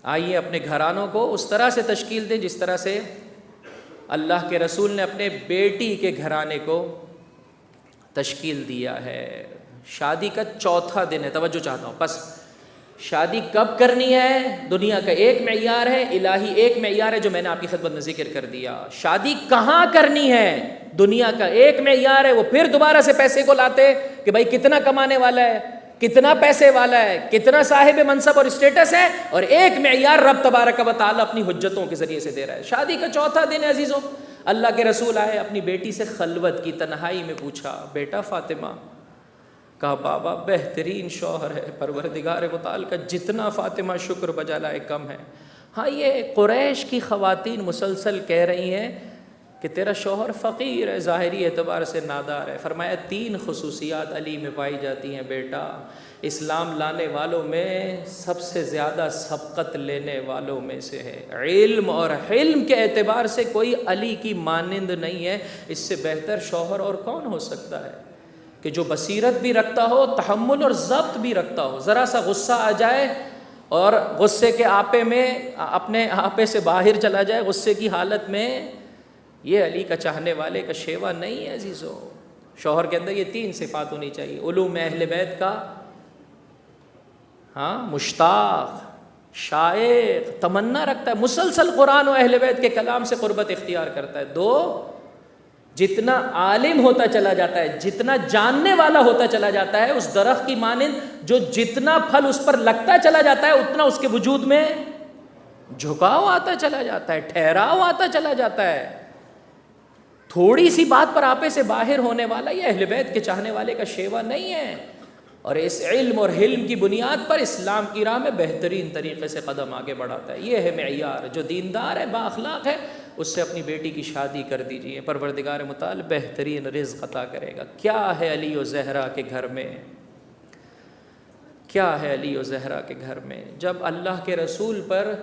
آئیے اپنے گھرانوں کو اس طرح سے تشکیل دیں جس طرح سے اللہ کے رسول نے اپنے بیٹی کے گھرانے کو تشکیل دیا ہے۔ شادی کا چوتھا دن ہے، توجہ چاہتا ہوں، بس شادی کب کرنی ہے دنیا کا ایک معیار ہے، الہی ایک معیار ہے جو میں نے آپ کی خدمت میں ذکر کر دیا۔ شادی کہاں کرنی ہے دنیا کا ایک معیار ہے، وہ پھر دوبارہ سے پیسے کو لاتے کہ بھائی کتنا کمانے والا ہے، کتنا پیسے والا ہے، کتنا صاحب منصب اور اسٹیٹس ہے، اور ایک معیار رب تبارک و تعالی اپنی حجتوں کے ذریعے سے دے رہا ہے۔ شادی کا چوتھا دن ہے عزیزوں، اللہ کے رسول آئے، اپنی بیٹی سے خلوت کی، تنہائی میں پوچھا بیٹا فاطمہ، کہا بابا بہترین شوہر ہے پروردگار متعال کا، جتنا فاطمہ شکر بجا لائے کم ہے۔ ہاں یہ قریش کی خواتین مسلسل کہہ رہی ہیں کہ تیرا شوہر فقیر ہے، ظاہری اعتبار سے نادار ہے۔ فرمایا 3 خصوصیات علی میں پائی جاتی ہیں بیٹا، اسلام لانے والوں میں سب سے زیادہ سبقت لینے والوں میں سے ہے، علم اور حلم کے اعتبار سے کوئی علی کی مانند نہیں ہے۔ اس سے بہتر شوہر اور کون ہو سکتا ہے کہ جو بصیرت بھی رکھتا ہو، تحمل اور ضبط بھی رکھتا ہو، ذرا سا غصہ آ جائے اور غصے کے آپے میں اپنے آپے سے باہر چلا جائے، غصے کی حالت میں، یہ علی کا چاہنے والے کا شیوا نہیں ہے عزیزو۔ شوہر کے اندر یہ 3 صفات ہونی چاہیے، علوم اہل بیت کا مشتاق، شائق، تمنا رکھتا ہے، مسلسل قرآن و اہل بیت کے کلام سے قربت اختیار کرتا ہے۔ 2، جتنا عالم ہوتا چلا جاتا ہے، جتنا جاننے والا ہوتا چلا جاتا ہے، اس درخت کی مانند جو جتنا پھل اس پر لگتا چلا جاتا ہے اتنا اس کے وجود میں جھکاؤ آتا چلا جاتا ہے، ٹھہراؤ آتا چلا جاتا ہے۔ تھوڑی سی بات پر آپے سے باہر ہونے والا یہ اہل بیت کے چاہنے والے کا شیوا نہیں ہے، اور اس علم اور حلم کی بنیاد پر اسلام کی راہ میں بہترین طریقے سے قدم آگے بڑھاتا ہے۔ یہ ہے معیار، جو دیندار ہے، با اخلاق ہے، اس سے اپنی بیٹی کی شادی کر دیجئے، پروردگار متعال بہترین رزق عطا کرے گا۔ کیا ہے علی و زہرا کے گھر میں، کیا ہے علی و زہرا کے گھر میں؟ جب اللہ کے رسول پر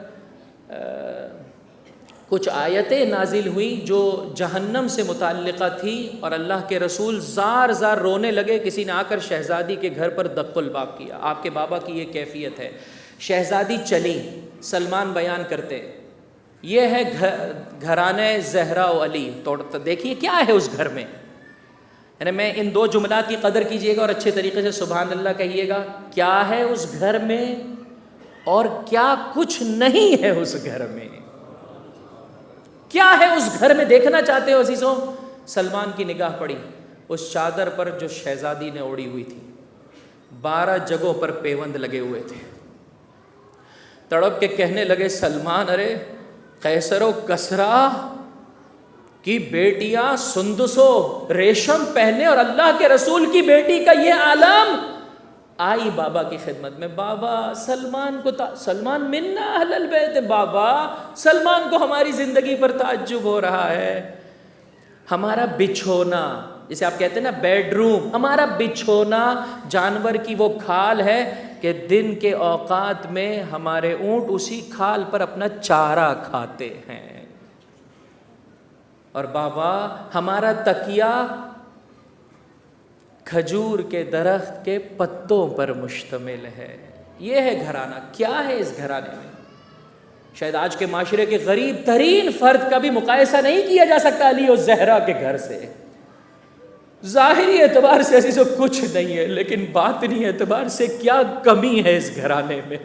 کچھ آیتیں نازل ہوئیں جو جہنم سے متعلقہ تھی، اور اللہ کے رسول زار زار رونے لگے، کسی نے آ کر شہزادی کے گھر پر دق الباب کیا۔ آپ کے بابا کی یہ کیفیت ہے۔ شہزادی چلی، سلمان بیان کرتے، یہ ہے گھرانے زہرا و علی۔ تو دیکھیے کیا ہے اس گھر میں، یعنی میں ان 2 جملات کی قدر کیجئے گا اور اچھے طریقے سے سبحان اللہ کہیے گا، کیا ہے اس گھر میں اور کیا کچھ نہیں ہے اس گھر میں، کیا ہے اس گھر میں، دیکھنا چاہتے ہو عزیزوں؟ سلمان کی نگاہ پڑی اس چادر پر جو شہزادی نے اوڑھی ہوئی تھی، 12 جگہوں پر پیوند لگے ہوئے تھے۔ تڑپ کے کہنے لگے سلمان، ارے قیصر و کسرا کی بیٹیاں سندس و ریشم پہنے اور اللہ کے رسول کی بیٹی کا یہ عالم۔ آئی بابا کی خدمت میں، بابا سلمان کو سلمان منا اہل البیت، بابا سلمان کو ہماری زندگی پر تعجب ہو رہا ہے، ہمارا بچھونا، جسے آپ کہتے ہیں نا بیڈ روم، ہمارا بچھونا جانور کی وہ کھال ہے کہ دن کے اوقات میں ہمارے اونٹ اسی کھال پر اپنا چارہ کھاتے ہیں، اور بابا ہمارا تکیہ کھجور کے درخت کے پتوں پر مشتمل ہے۔ یہ ہے گھرانہ۔ کیا ہے اس گھرانے میں؟ شاید آج کے معاشرے کے غریب ترین فرد کا بھی مقایسہ نہیں کیا جا سکتا علی و زہرا کے گھر سے۔ ظاہری اعتبار سے عزیزو کچھ نہیں ہے، لیکن باطنی اعتبار سے کیا کمی ہے اس گھرانے میں،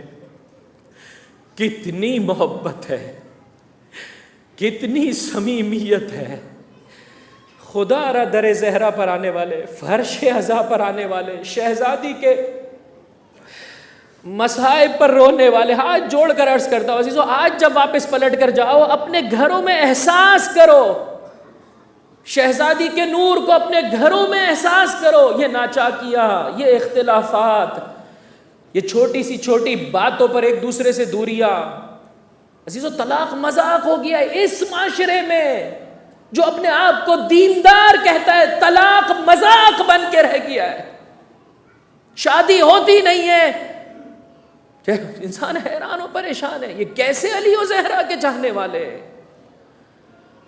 کتنی محبت ہے، کتنی صمیمیت ہے۔ خدا را در زہرا پر آنے والے، فرش عزا پر آنے والے، شہزادی کے مصائب پر رونے والے، ہاتھ جوڑ کر عرض کرتا ہوں عزیزو، آج جب واپس پلٹ کر جاؤ اپنے گھروں میں احساس کرو، شہزادی کے نور کو اپنے گھروں میں احساس کرو۔ یہ ناچاکیاں، یہ اختلافات، یہ چھوٹی سی چھوٹی باتوں پر ایک دوسرے سے دوریاں، عزیزو طلاق مذاق ہو گیا ہے اس معاشرے میں۔ جو اپنے آپ کو دیندار کہتا ہے طلاق مذاق بن کے رہ گیا ہے، شادی ہوتی نہیں ہے، انسان حیران و پریشان ہے۔ یہ کیسے علی و زہرا کے چاہنے والے،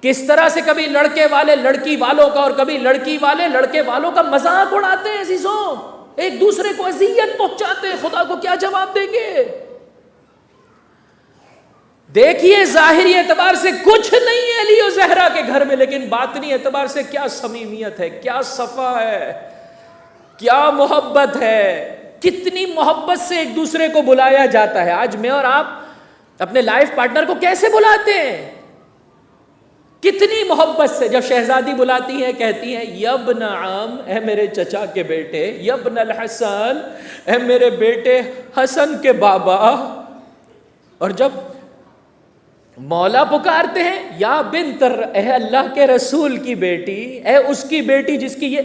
کس طرح سے کبھی لڑکے والے لڑکی والوں کا اور کبھی لڑکی والے لڑکے والوں کا مذاق اڑاتے ہیں عزیزوں، ایک دوسرے کو اذیت پہنچاتے ہیں، خدا کو کیا جواب دیں گے؟ دیکھیے ظاہری اعتبار سے کچھ نہیں ہے علی و زہرا کے گھر میں، لیکن باطنی اعتبار سے کیا صمیمیت ہے، کیا صفا ہے، کیا محبت ہے، کتنی محبت سے ایک دوسرے کو بلایا جاتا ہے۔ آج میں اور آپ اپنے لائف پارٹنر کو کیسے بلاتے ہیں؟ کتنی محبت سے۔ جب شہزادی بلاتی ہے کہتی ہیں یبن عم، اے میرے چچا کے بیٹے، یبن الحسن، اے میرے بیٹے حسن کے بابا۔ اور جب مولا پکارتے ہیں یا بنت، اے اللہ کے رسول کی بیٹی، اے اس کی بیٹی جس کی یہ،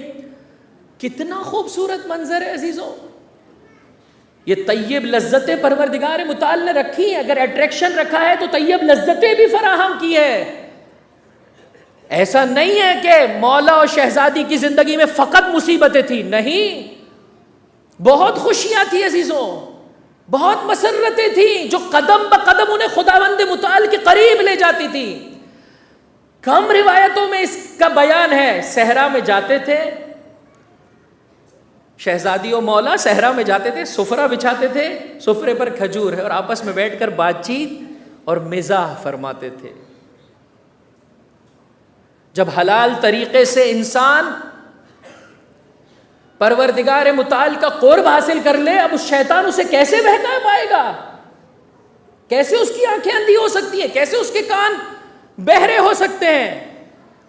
کتنا خوبصورت منظر ہے عزیزوں۔ یہ طیب لذتیں پروردگار متعال نے رکھی ہیں، اگر اٹریکشن رکھا ہے تو طیب لذتیں بھی فراہم کی ہے۔ ایسا نہیں ہے کہ مولا اور شہزادی کی زندگی میں فقط مصیبتیں تھیں، نہیں، بہت خوشیاں تھیں عزیزوں، بہت مسرتیں تھیں جو قدم بقدم انہیں خداوند متعال کے قریب لے جاتی تھی۔ کم روایتوں میں اس کا بیان ہے۔ صحرا میں جاتے تھے شہزادی و مولا، صحرا میں جاتے تھے، سفرہ بچھاتے تھے، سفرے پر کھجور ہے اور آپس میں بیٹھ کر بات چیت اور مزاح فرماتے تھے۔ جب حلال طریقے سے انسان پروردگار متعال کا قرب حاصل کر لے، اب اس شیطان اسے کیسے بہکا پائے گا؟ کیسے اس کی آنکھیں اندھی ہو سکتی ہیں؟ کیسے اس کے کان بہرے ہو سکتے ہیں؟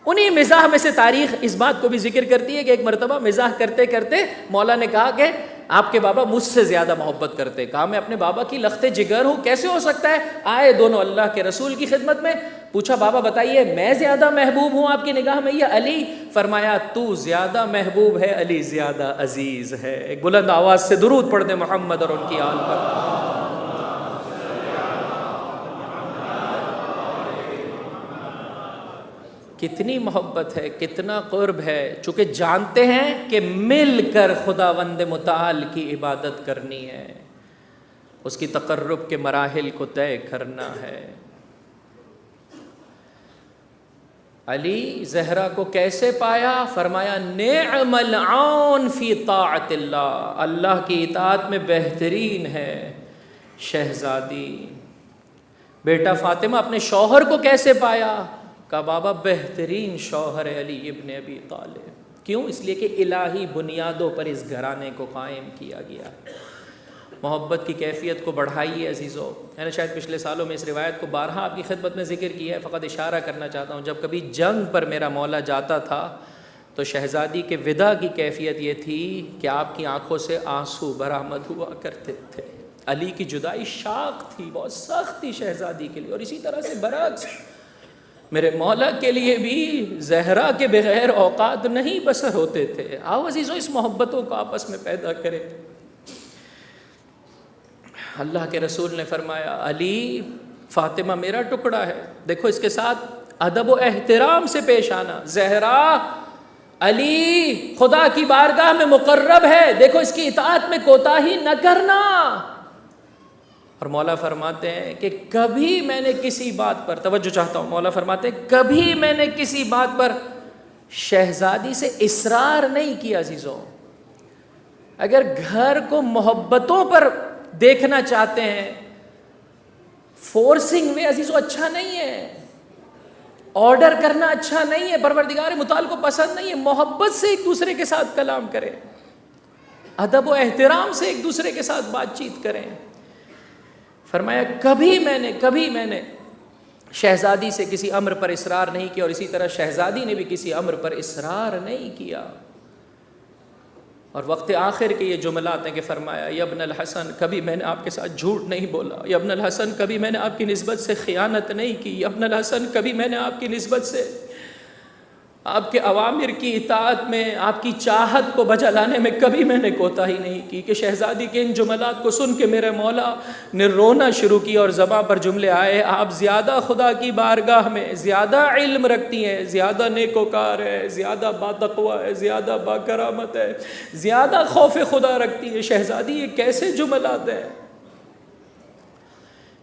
انہی مزاح میں سے تاریخ اس بات کو بھی ذکر کرتی ہے کہ ایک مرتبہ مزاح کرتے کرتے مولا نے کہا کہ آپ کے بابا مجھ سے زیادہ محبت کرتے۔ کہا میں اپنے بابا کی لخت جگر ہوں، کیسے ہو سکتا ہے؟ آئے دونوں اللہ کے رسول کی خدمت میں، پوچھا بابا بتائیے میں زیادہ محبوب ہوں آپ کی نگاہ میں یا علی؟ فرمایا تو زیادہ محبوب ہے، علی زیادہ عزیز ہے۔ ایک بلند آواز سے درود پڑھ دیں محمد اور ان کی آل پر۔ کتنی محبت ہے، کتنا قرب ہے، چونکہ جانتے ہیں کہ مل کر خداوند متعال کی عبادت کرنی ہے، اس کی تقرب کے مراحل کو طے کرنا ہے۔ علی زہرا کو کیسے پایا؟ فرمایا نعم العون فی طاعت اللہ، اللہ کی اطاعت میں بہترین ہے شہزادی۔ بیٹا فاطمہ اپنے شوہر کو کیسے پایا؟ کہا بابا بہترین شوہر علی ابن ابی طالب۔ کیوں؟ اس لیے کہ الہی بنیادوں پر اس گھرانے کو قائم کیا گیا۔ محبت کی کیفیت کو بڑھائیے عزیزو۔ میں نے شاید پچھلے سالوں میں اس روایت کو بارہا آپ کی خدمت میں ذکر کیا ہے، فقط اشارہ کرنا چاہتا ہوں۔ جب کبھی جنگ پر میرا مولا جاتا تھا تو شہزادی کے وداع کی کیفیت یہ تھی کہ آپ کی آنکھوں سے آنسو برآمد ہوا کرتے تھے۔ علی کی جدائی شاق تھی، بہت سخت تھی شہزادی کے لیے، اور اسی طرح سے برعکس میرے مولا کے لیے بھی زہرا کے بغیر اوقات نہیں بسر ہوتے تھے۔ آؤ عزیزو اس محبتوں کو آپس میں پیدا کریں۔ اللہ کے رسول نے فرمایا علی فاطمہ میرا ٹکڑا ہے، دیکھو اس کے ساتھ ادب و احترام سے پیش آنا۔ زہرا علی خدا کی بارگاہ میں مقرب ہے، دیکھو اس کی اطاعت میں کوتاہی نہ کرنا۔ اور مولا فرماتے ہیں کہ کبھی میں نے کسی بات پر، توجہ چاہتا ہوں، مولا فرماتے ہیں کبھی میں نے کسی بات پر شہزادی سے اصرار نہیں کیا عزیزوں۔ اگر گھر کو محبتوں پر دیکھنا چاہتے ہیں، فورسنگ میں عزیزو اچھا نہیں ہے، آرڈر کرنا اچھا نہیں ہے، پروردگار متعال کو پسند نہیں ہے۔ محبت سے ایک دوسرے کے ساتھ کلام کریں، ادب و احترام سے ایک دوسرے کے ساتھ بات چیت کریں۔ فرمایا کبھی میں نے شہزادی سے کسی امر پر اصرار نہیں کیا، اور اسی طرح شہزادی نے بھی کسی امر پر اصرار نہیں کیا۔ اور وقت آخر کے یہ جملات ہیں کہ فرمایا یا ابن الحسن کبھی میں نے آپ کے ساتھ جھوٹ نہیں بولا، یا ابن الحسن کبھی میں نے آپ کی نسبت سے خیانت نہیں کی، یا ابن الحسن کبھی میں نے آپ کی نسبت سے آپ کے اوامر کی اطاعت میں، آپ کی چاہت کو بجا لانے میں کبھی میں نے کوتاہی نہیں کی۔ کہ شہزادی کے ان جملات کو سن کے میرے مولا نے رونا شروع کیا اور زباں پر جملے آئے، آپ زیادہ خدا کی بارگاہ میں زیادہ علم رکھتی ہیں، زیادہ نیکوکار ہے، زیادہ باتقویٰ ہے، زیادہ باکرامت ہے، زیادہ خوف خدا رکھتی ہے۔ شہزادی یہ کیسے جملات ہیں؟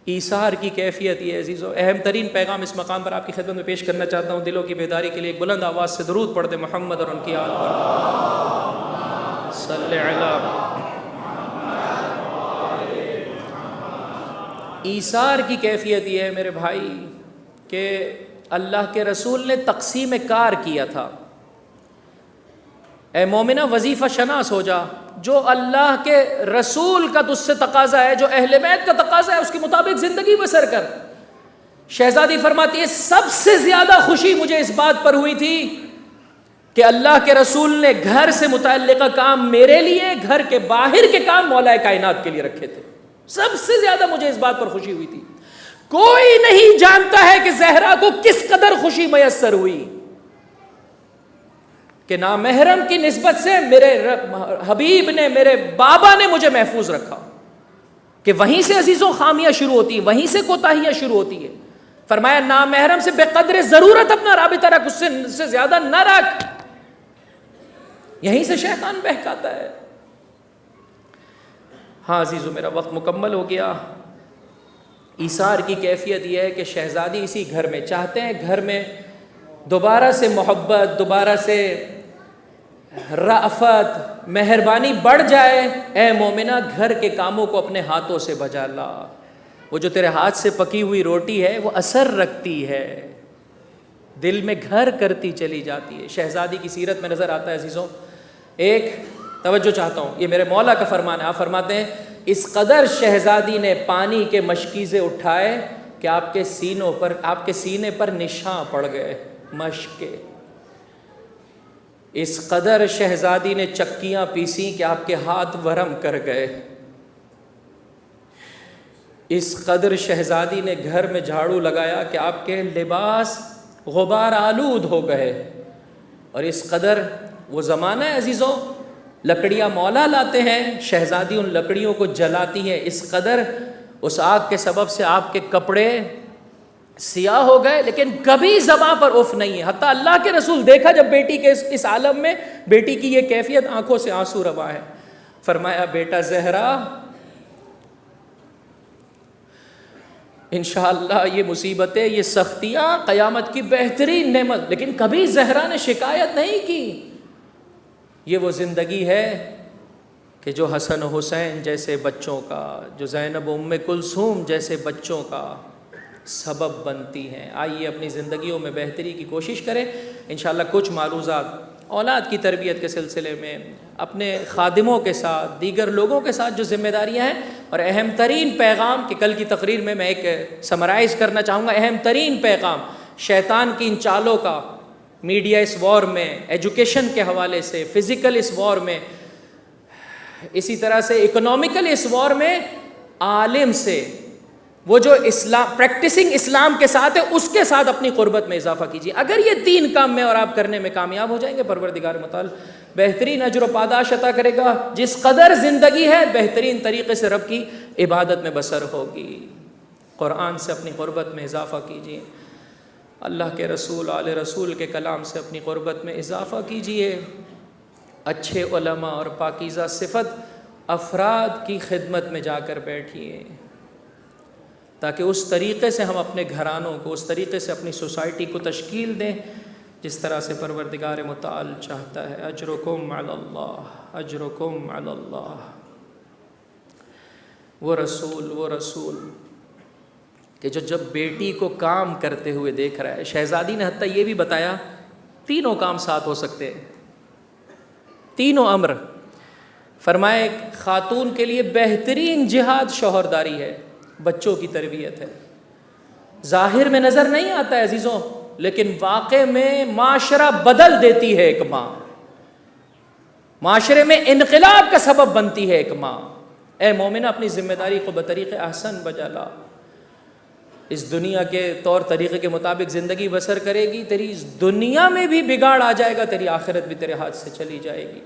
ایثار کی کیفیت یہ عزیزو۔ اہم ترین پیغام اس مقام پر آپ کی خدمت میں پیش کرنا چاہتا ہوں، دلوں کی بیداری کے لیے ایک بلند آواز سے درود پڑھ دیں محمد اور ان کی آل پر صلی علی ایثار کی کیفیت یہ ہے میرے بھائی کہ اللہ کے رسول نے تقسیم کار کیا تھا. اے مومنہ وظیفہ شناس ہو جا, جو اللہ کے رسول کا تجھ سے تقاضا ہے, جو اہل بیت کا تقاضا ہے, اس کے مطابق زندگی بسر کر. شہزادی فرماتی ہے سب سے زیادہ خوشی مجھے اس بات پر ہوئی تھی کہ اللہ کے رسول نے گھر سے متعلقہ کام میرے لیے, گھر کے باہر کے کام مولا کائنات کے لیے رکھے تھے. سب سے زیادہ مجھے اس بات پر خوشی ہوئی تھی. کوئی نہیں جانتا ہے کہ زہرا کو کس قدر خوشی میسر ہوئی کہ نامحرم کی نسبت سے میرے حبیب نے, میرے بابا نے مجھے محفوظ رکھا. کہ وہیں سے عزیزوں خامیاں شروع ہوتی ہیں, وہیں سے کوتاہیاں شروع ہوتی ہیں. فرمایا نامحرم سے بے قدر ضرورت اپنا رابطہ رکھ, اس سے زیادہ نہ رکھ. یہیں سے شیطان بہکاتا ہے. ہاں عزیزو میرا وقت مکمل ہو گیا. ایثار کی کیفیت یہ ہے کہ شہزادی اسی گھر میں چاہتے ہیں گھر میں دوبارہ سے محبت, دوبارہ سے رأفت, مہربانی بڑھ جائے. اے مومنہ گھر کے کاموں کو اپنے ہاتھوں سے بجا لا. وہ جو تیرے ہاتھ سے پکی ہوئی روٹی ہے وہ اثر رکھتی ہے, دل میں گھر کرتی چلی جاتی ہے. شہزادی کی سیرت میں نظر آتا ہے عزیزوں, ایک توجہ چاہتا ہوں, یہ میرے مولا کا فرمان ہے. آپ فرماتے ہیں اس قدر شہزادی نے پانی کے مشکیزے اٹھائے کہ آپ کے سینے پر نشان پڑ گئے مشق کے. اس قدر شہزادی نے چکیاں پیسیں کہ آپ کے ہاتھ ورم کر گئے. اس قدر شہزادی نے گھر میں جھاڑو لگایا کہ آپ کے لباس غبار آلود ہو گئے. اور اس قدر وہ زمانہ ہے عزیزوں, لکڑیاں مولا لاتے ہیں, شہزادی ان لکڑیوں کو جلاتی ہیں. اس قدر اس آگ کے سبب سے آپ کے کپڑے سیاہ ہو گئے, لیکن کبھی زباں پر اف نہیں ہے. حتیٰ اللہ کے رسول دیکھا جب بیٹی کے اس عالم میں بیٹی کی یہ کیفیت, آنکھوں سے آنسو روا ہے. فرمایا بیٹا زہرا انشاءاللہ یہ مصیبتیں, یہ سختیاں قیامت کی بہترین نعمت, لیکن کبھی زہرا نے شکایت نہیں کی. یہ وہ زندگی ہے کہ جو حسن و حسین جیسے بچوں کا, جو زینب و ام کلثوم جیسے بچوں کا سبب بنتی ہیں. آئیے اپنی زندگیوں میں بہتری کی کوشش کریں. انشاءاللہ کچھ معروضات اولاد کی تربیت کے سلسلے میں, اپنے خادموں کے ساتھ, دیگر لوگوں کے ساتھ جو ذمہ داریاں ہیں, اور اہم ترین پیغام کہ کل کی تقریر میں ایک سمرائز کرنا چاہوں گا. اہم ترین پیغام شیطان کی ان چالوں کا, میڈیا اس وار میں, ایجوکیشن کے حوالے سے, فزیکل اس وار میں, اسی طرح سے اکنومیکل اس وار میں, عالم سے, وہ جو اسلام پریکٹسنگ اسلام کے ساتھ ہے اس کے ساتھ اپنی قربت میں اضافہ کیجیے. اگر یہ تین کام میں اور آپ کرنے میں کامیاب ہو جائیں گے, پروردگار متعال بہترین اجر و پاداش عطا کرے گا. جس قدر زندگی ہے بہترین طریقے سے رب کی عبادت میں بسر ہوگی. قرآن سے اپنی قربت میں اضافہ کیجیے, اللہ کے رسول آل رسول کے کلام سے اپنی قربت میں اضافہ کیجیے. اچھے علماء اور پاکیزہ صفت افراد کی خدمت میں جا کر بیٹھیے, تاکہ اس طریقے سے ہم اپنے گھرانوں کو, اس طریقے سے اپنی سوسائٹی کو تشکیل دیں جس طرح سے پروردگار متعال چاہتا ہے. اجرکم علی اللہ, اجرکم علی اللہ. وہ رسول کہ جو جب بیٹی کو کام کرتے ہوئے دیکھ رہا ہے, شہزادی نے حتیٰ یہ بھی بتایا تینوں کام ساتھ ہو سکتے ہیں, تینوں امر. فرمائے خاتون کے لیے بہترین جہاد شوہرداری ہے, بچوں کی تربیت ہے. ظاہر میں نظر نہیں آتا ہے عزیزوں, لیکن واقع میں معاشرہ بدل دیتی ہے ایک ماں, معاشرے میں انقلاب کا سبب بنتی ہے ایک ماں. اے مومنہ اپنی ذمہ داری کو بطریق احسن بجا لا. اس دنیا کے طور طریقے کے مطابق زندگی بسر کرے گی, تیری اس دنیا میں بھی بگاڑ آ جائے گا, تیری آخرت بھی تیرے ہاتھ سے چلی جائے گی.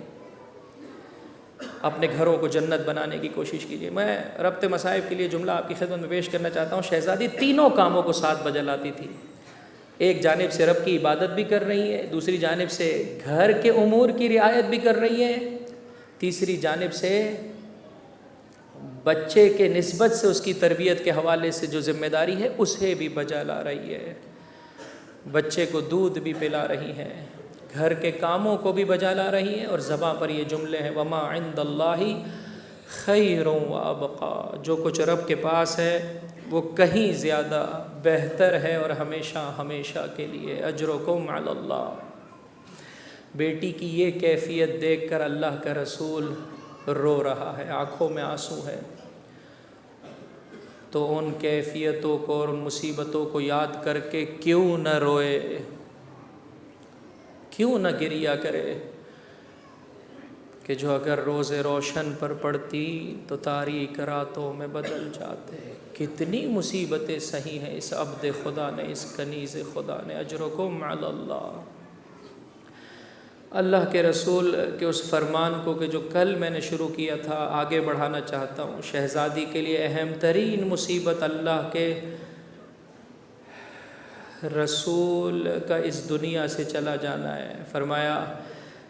اپنے گھروں کو جنت بنانے کی کوشش کیجیے. میں ربط مصائب کے لیے جملہ آپ کی خدمت میں پیش کرنا چاہتا ہوں. شہزادی تینوں کاموں کو ساتھ بجا لاتی تھی. ایک جانب سے رب کی عبادت بھی کر رہی ہے, دوسری جانب سے گھر کے امور کی رعایت بھی کر رہی ہے, تیسری جانب سے بچے کے نسبت سے اس کی تربیت کے حوالے سے جو ذمہ داری ہے اسے بھی بجا لا رہی ہے. بچے کو دودھ بھی پلا رہی ہے, گھر کے کاموں کو بھی بجا لا رہی ہے, اور زباں پر یہ جملے ہیں وما عند اللہ خیر و ابقا. جو کچھ رب کے پاس ہے وہ کہیں زیادہ بہتر ہے اور ہمیشہ ہمیشہ کے لیے۔ اجرکم علی اللہ۔ بیٹی کی یہ کیفیت دیکھ کر اللہ کا رسول رو رہا ہے، آنکھوں میں آنسو ہے، تو ان کیفیتوں کو اور ان مصیبتوں کو یاد کر کے کیوں نہ روئے، کیوں نہ گریہ کرے کہ جو اگر روز روشن پر پڑتی تو تاریک راتوں میں بدل جاتے۔ کتنی مصیبتیں سہی ہیں اس عبد خدا نے، اس کنیز خدا نے۔ اجرکم علی اللہ۔ اللہ کے رسول کے اس فرمان کو کہ جو کل میں نے شروع کیا تھا آگے بڑھانا چاہتا ہوں۔ شہزادی کے لیے اہم ترین مصیبت اللہ کے رسول کا اس دنیا سے چلا جانا ہے۔ فرمایا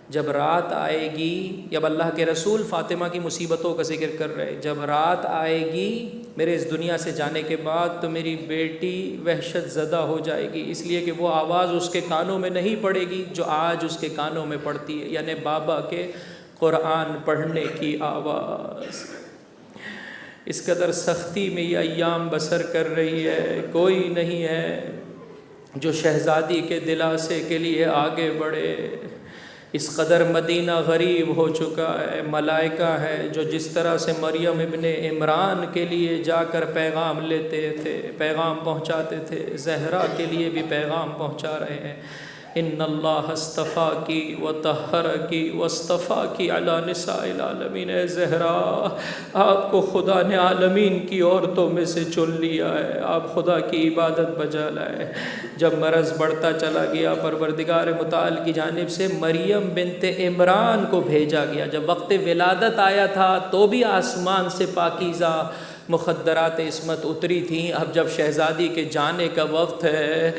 جب رات آئے گی، جب اللہ کے رسول فاطمہ کی مصیبتوں کا ذکر کر رہے، جب رات آئے گی میرے اس دنیا سے جانے کے بعد تو میری بیٹی وحشت زدہ ہو جائے گی، اس لیے کہ وہ آواز اس کے کانوں میں نہیں پڑے گی جو آج اس کے کانوں میں پڑتی ہے، یعنی بابا کے قرآن پڑھنے کی آواز۔ اس قدر سختی میں یہ ایام بسر کر رہی ہے، کوئی نہیں ہے جو شہزادی کے دلاسے کے لیے آگے بڑھے۔ اس قدر مدینہ غریب ہو چکا ہے۔ ملائکہ ہے جو جس طرح سے مریم ابن عمران کے لیے جا کر پیغام لیتے تھے، پیغام پہنچاتے تھے، زہرا کے لیے بھی پیغام پہنچا رہے ہیں۔ ان اللہ اصطفاکی وطہرکی واصطفاکی علی نساء العالمین۔ اے زہرا، آپ کو خدا نے عالمین کی عورتوں میں سے چن لیا ہے، آپ خدا کی عبادت بجا لائے۔ جب مرض بڑھتا چلا گیا، پروردگار متعال کی جانب سے مریم بنت عمران کو بھیجا گیا۔ جب وقت ولادت آیا تھا تو بھی آسمان سے پاکیزہ مخدرات عصمت اتری تھیں، اب جب شہزادی کے جانے کا وقت ہے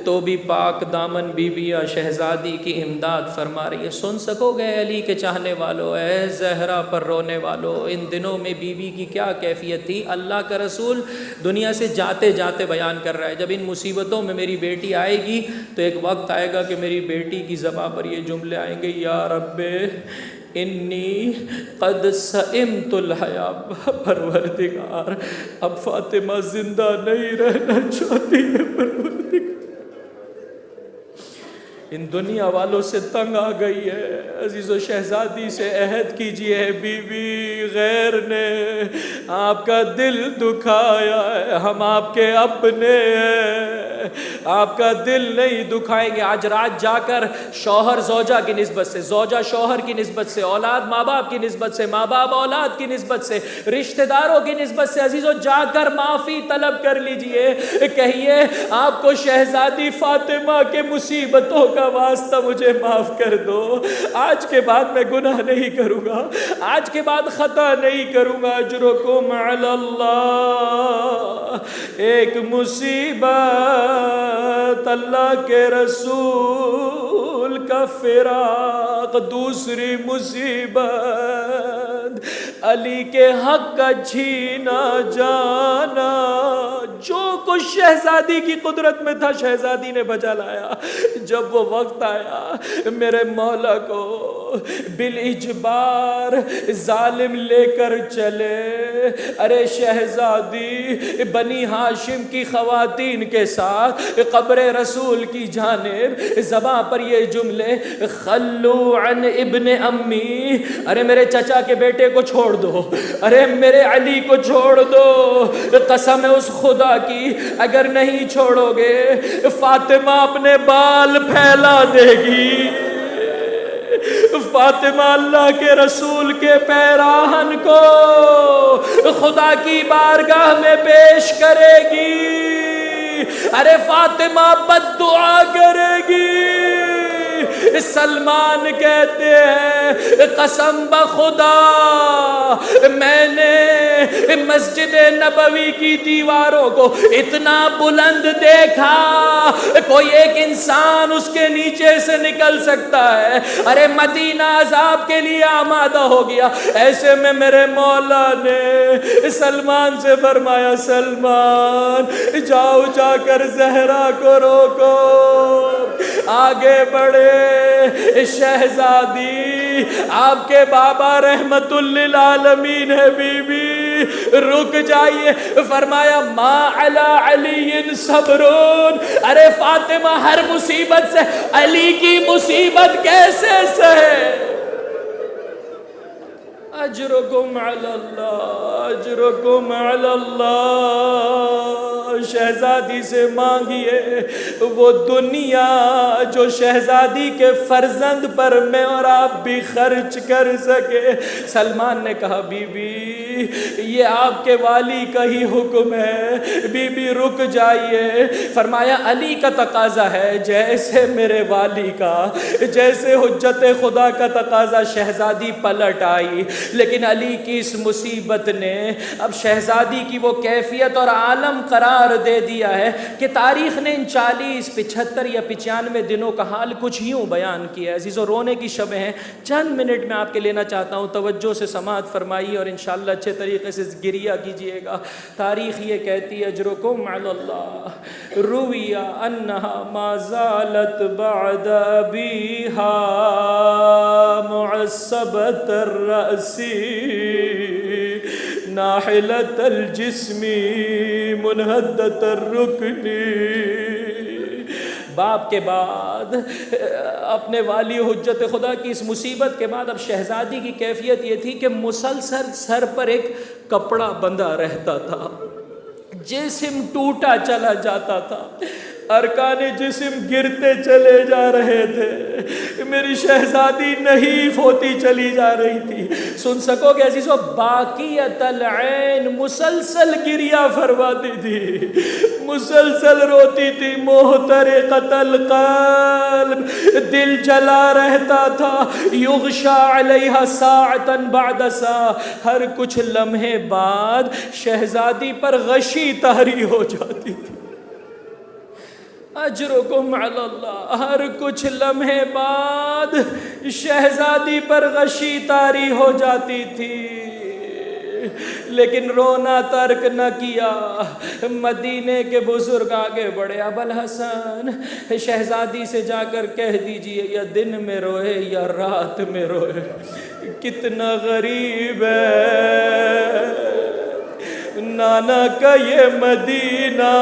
تو بھی پاک دامن بیویاں شہزادی کی امداد فرما رہی ہے۔ سن سکو گے علی کے چاہنے والو، اے زہرا پر رونے والو، ان دنوں میں بیوی کی کیا کیفیت تھی؟ اللہ کا رسول دنیا سے جاتے جاتے بیان کر رہا ہے جب ان مصیبتوں میں میری بیٹی آئے گی تو ایک وقت آئے گا کہ میری بیٹی کی زبان پر یہ جملے آئیں گے، یا رب انی قد سئمت الحیا۔ پروردگار اب فاطمہ زندہ نہیں رہنا چاہتی ہے، پروردگار ان دنیا والوں سے تنگ آ گئی ہے۔ عزیز و شہزادی سے عہد کیجئے، بی بی غیر نے آپ کا دل دکھایا ہے، ہم آپ کے اپنے ہیں، آپ کا دل نہیں دکھائیں گے۔ آج رات جا کر شوہر زوجہ کی نسبت سے، زوجہ شوہر کی نسبت سے، اولاد ماں باپ کی نسبت سے، ماں باپ اولاد کی نسبت سے، رشتہ داروں کی نسبت سے عزیزو جا کر معافی طلب کر لیجئے، کہیے آپ کو شہزادی فاطمہ کے مصیبتوں کا واسطہ مجھے معاف کر دو، آج کے بعد میں گناہ نہیں کروں گا، آج کے بعد خطا نہیں کروں گا۔ اجرکم علی اللہ۔ ایک مصیبت اللہ کے رسول کا فراق، دوسری مصیبت علی کے حق کا چھینا جانا۔ جو کچھ شہزادی کی قدرت میں تھا شہزادی نے بجا لایا۔ جب وہ وقت آیا میرے مولا کو بالاجبار ظالم لے کر چلے، ارے شہزادی بنی ہاشم کی خواتین کے ساتھ قبر رسول کی جانب، زباں پر یہ جملے، خلو عن ابن امی، ارے میرے چچا کے بیٹے کو چھوڑ دو، ارے میرے علی کو چھوڑ دو، قسم ہے اس خدا کی اگر نہیں چھوڑو گے فاطمہ اپنے بال پھیلا دے گی، فاطمہ اللہ کے رسول کے پیراہن کو خدا کی بارگاہ میں پیش کرے گی، ارے فاطمہ بد دعا کرے گی۔ سلمان کہتے ہیں قسم بخدا میں نے مسجد نبوی کی دیواروں کو اتنا بلند دیکھا کوئی ایک انسان اس کے نیچے سے نکل سکتا ہے، ارے مدینہ عذاب کے لیے آمادہ ہو گیا۔ ایسے میں میرے مولا نے سلمان سے فرمایا، سلمان جاؤ جا کر زہرا کو روکو، آگے بڑھے۔ شہزادی آپ کے بابا رحمت للعالمین ہے، بی بی رک جائیے. فرمایا ما علی علی صبرون. ارے فاطمہ ہر مصیبت سے علی کی مصیبت کیسے سہے؟ اجرکم علی اللہ، اجرکم علی اللہ. شہزادی سے مانگیے وہ دنیا جو شہزادی کے فرزند پر میں اور آپ بھی خرچ کر سکے. سلمان نے کہا بی بی یہ آپ کے والی کا ہی حکم ہے. بی بی رک جائیے. فرمایا علی کا تقاضا ہے جیسے میرے والی کا، جیسے حجت خدا کا تقاضا. شہزادی پلٹ آئی، لیکن علی کی اس مصیبت نے اب شہزادی کی وہ کیفیت اور عالم قرار دے دیا ہے کہ تاریخ نے ان 40 75 یا 95 دنوں کا حال کچھ یوں بیان کیا ہے. عزیزو رونے کی شبیں ہیں، چند منٹ میں آپ کے لینا چاہتا ہوں، توجہ سے سماعت فرمائیے اور انشاءاللہ اچھے طریقے سے گریہ کیجئے گا. تاریخ یہ کہتی ہے اجرکم علی اللہ رویہ انہا ما زالت بعد ابیہا معصبت الرأس ناحلت الجسم منحدت الرکن. باپ کے بعد اپنے والی حجت خدا کی اس مصیبت کے بعد اب شہزادی کی کیفیت یہ تھی کہ مسلسل سر پر ایک کپڑا بندھا رہتا تھا، جسم ٹوٹا چلا جاتا تھا، ارکان جسم گرتے چلے جا رہے تھے. میری شہزادی نحیف ہوتی چلی جا رہی تھی. سن سکو گے عزیزو باقیت العین مسلسل گریہ فرماتی تھی، مسلسل روتی تھی. محترقۃ القلب دل جلا رہتا تھا. یغشا علیہا ساعتا بعد ساعہ ہر کچھ لمحے بعد شہزادی پر غشی طاری ہو جاتی تھی. اجرکم علی اللہ ہر کچھ لمحے بعد شہزادی پر غشی طاری ہو جاتی تھی. لیکن رونا ترک نہ کیا. مدینے کے بزرگ آگے بڑھے. ابوالحسن شہزادی سے جا کر کہہ دیجئے یا دن میں روئے یا رات میں روئے کتنا غریب ہے نانا کا یہ مدینہ،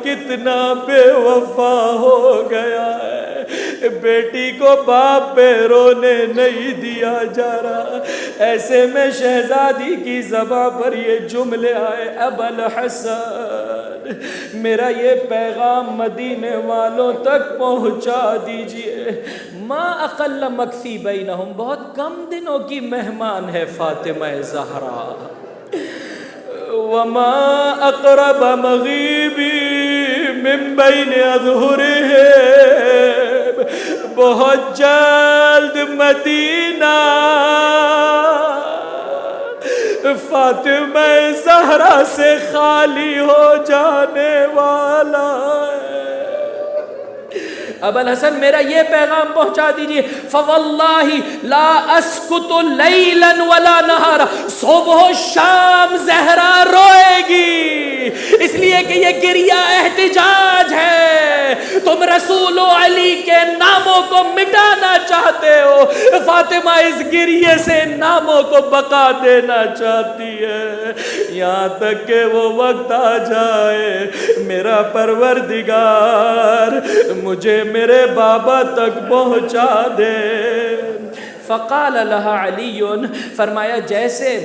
کتنا بے وفا ہو گیا ہے. بیٹی کو باپ پہ رونے نہیں دیا جا رہا. ایسے میں شہزادی کی زباں پر یہ جملے آئے ابوالحسن میرا یہ پیغام مدینے والوں تک پہنچا دیجئے. ما اقل مکثی بینہم بہت کم دنوں کی مہمان ہے فاطمہ زہرا. وما اقرب مغیبی من بین اظہرہم بہت جلد مدینہ فاطمہ زہرا سے خالی ہو جانے والا ہے. ابوالحسن میرا یہ پیغام پہنچا دیجئے فواللہ لا اسکت لیلا ولا نہارا صبح و شام زہرا روئے گی، اس لیے کہ یہ گریہ احتجاج ہے. تم رسول و علی کے ناموں کو مٹانا چاہتے ہو، فاطمہ اس گریہ سے ناموں کو بقا دینا چاہتی ہے. یہاں تک کہ وہ وقت آ جائے میرا پروردگار مجھے میرے بابا تک پہنچا دے. فقال لها علی فرمایا جیسے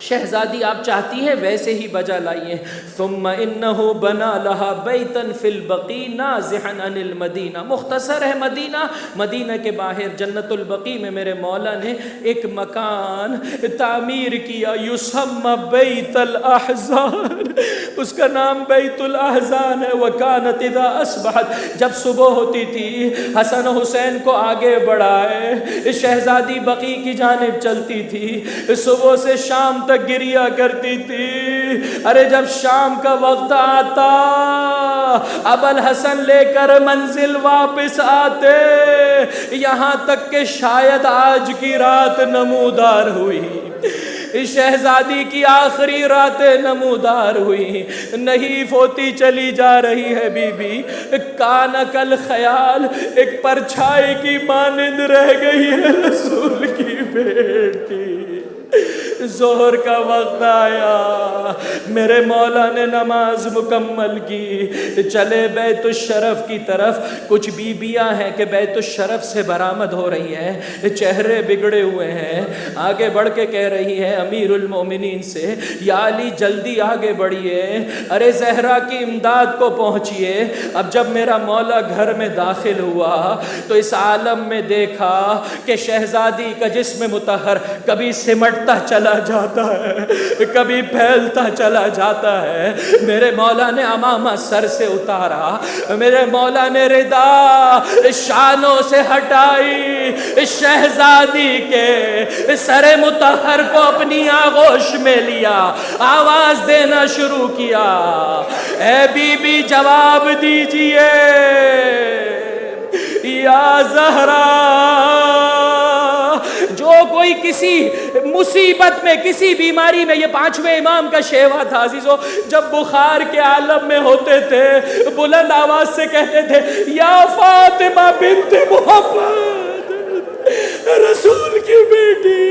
شہزادی آپ چاہتی ہیں ویسے ہی بجا لائیے. ثم انہ بنا لها بیتا فی البقیع نازحا عن المدینہ. مختصر ہے مدینہ، مدینہ کے باہر جنت البقیع میں میرے مولا نے ایک مکان تعمیر کیا یسمى بیت الاحزان، اس کا نام بیت الاحزان ہے. وکانت اذا اصبحت جب صبح ہوتی تھی حسن حسین کو آگے بڑھائے شہزادی بقیع کی جانب چلتی تھی، صبح سے شام تک گریہ کرتی تھی. ارے جب شام کا وقت آتا ابوالحسن لے کر منزل واپس آتے، یہاں تک کہ شاید آج کی رات نمودار ہوئی، شہزادی کی آخری راتیں نمودار ہوئی. نحیف ہوتی چلی جا رہی ہے بی بی. کانک الخیال ایک پرچھائی کی مانند رہ گئی ہے رسول کی بیٹی. ظہر کا وقت آیا، میرے مولا نے نماز مکمل کی، چلے بیت الشرف کی طرف۔ کچھ بیویاں ہیں کہ بیت الشرف سے برآمد ہو رہی ہیں، چہرے بگڑے ہوئے ہیں، آگے بڑھ کے کہہ رہی ہے امیر المومنین سے، یا علی جلدی آگے بڑھیے، ارے زہرا کی امداد کو پہنچیے۔ اب جب میرا مولا گھر میں داخل ہوا تو اس عالم میں دیکھا کہ شہزادی کا جسم مطہر کبھی سمٹتا چلا جاتا ہے، کبھی پھیلتا چلا جاتا ہے۔ میرے مولا نے عمامہ سر سے اتارا، میرے مولا نے ردا شانوں سے ہٹائی، شہزادی کے سر مطہر کو اپنی آغوش میں لیا، آواز دینا شروع کیا، اے بی بی جواب دیجئے یا زہرا۔ جو کوئی کسی مصیبت میں، کسی بیماری میں، یہ پانچویں امام کا شیوا تھا عزیزو، جب بخار کے عالم میں ہوتے تھے بلند آواز سے کہتے تھے یا فاطمہ بنت محمد، رسول کی بیٹی۔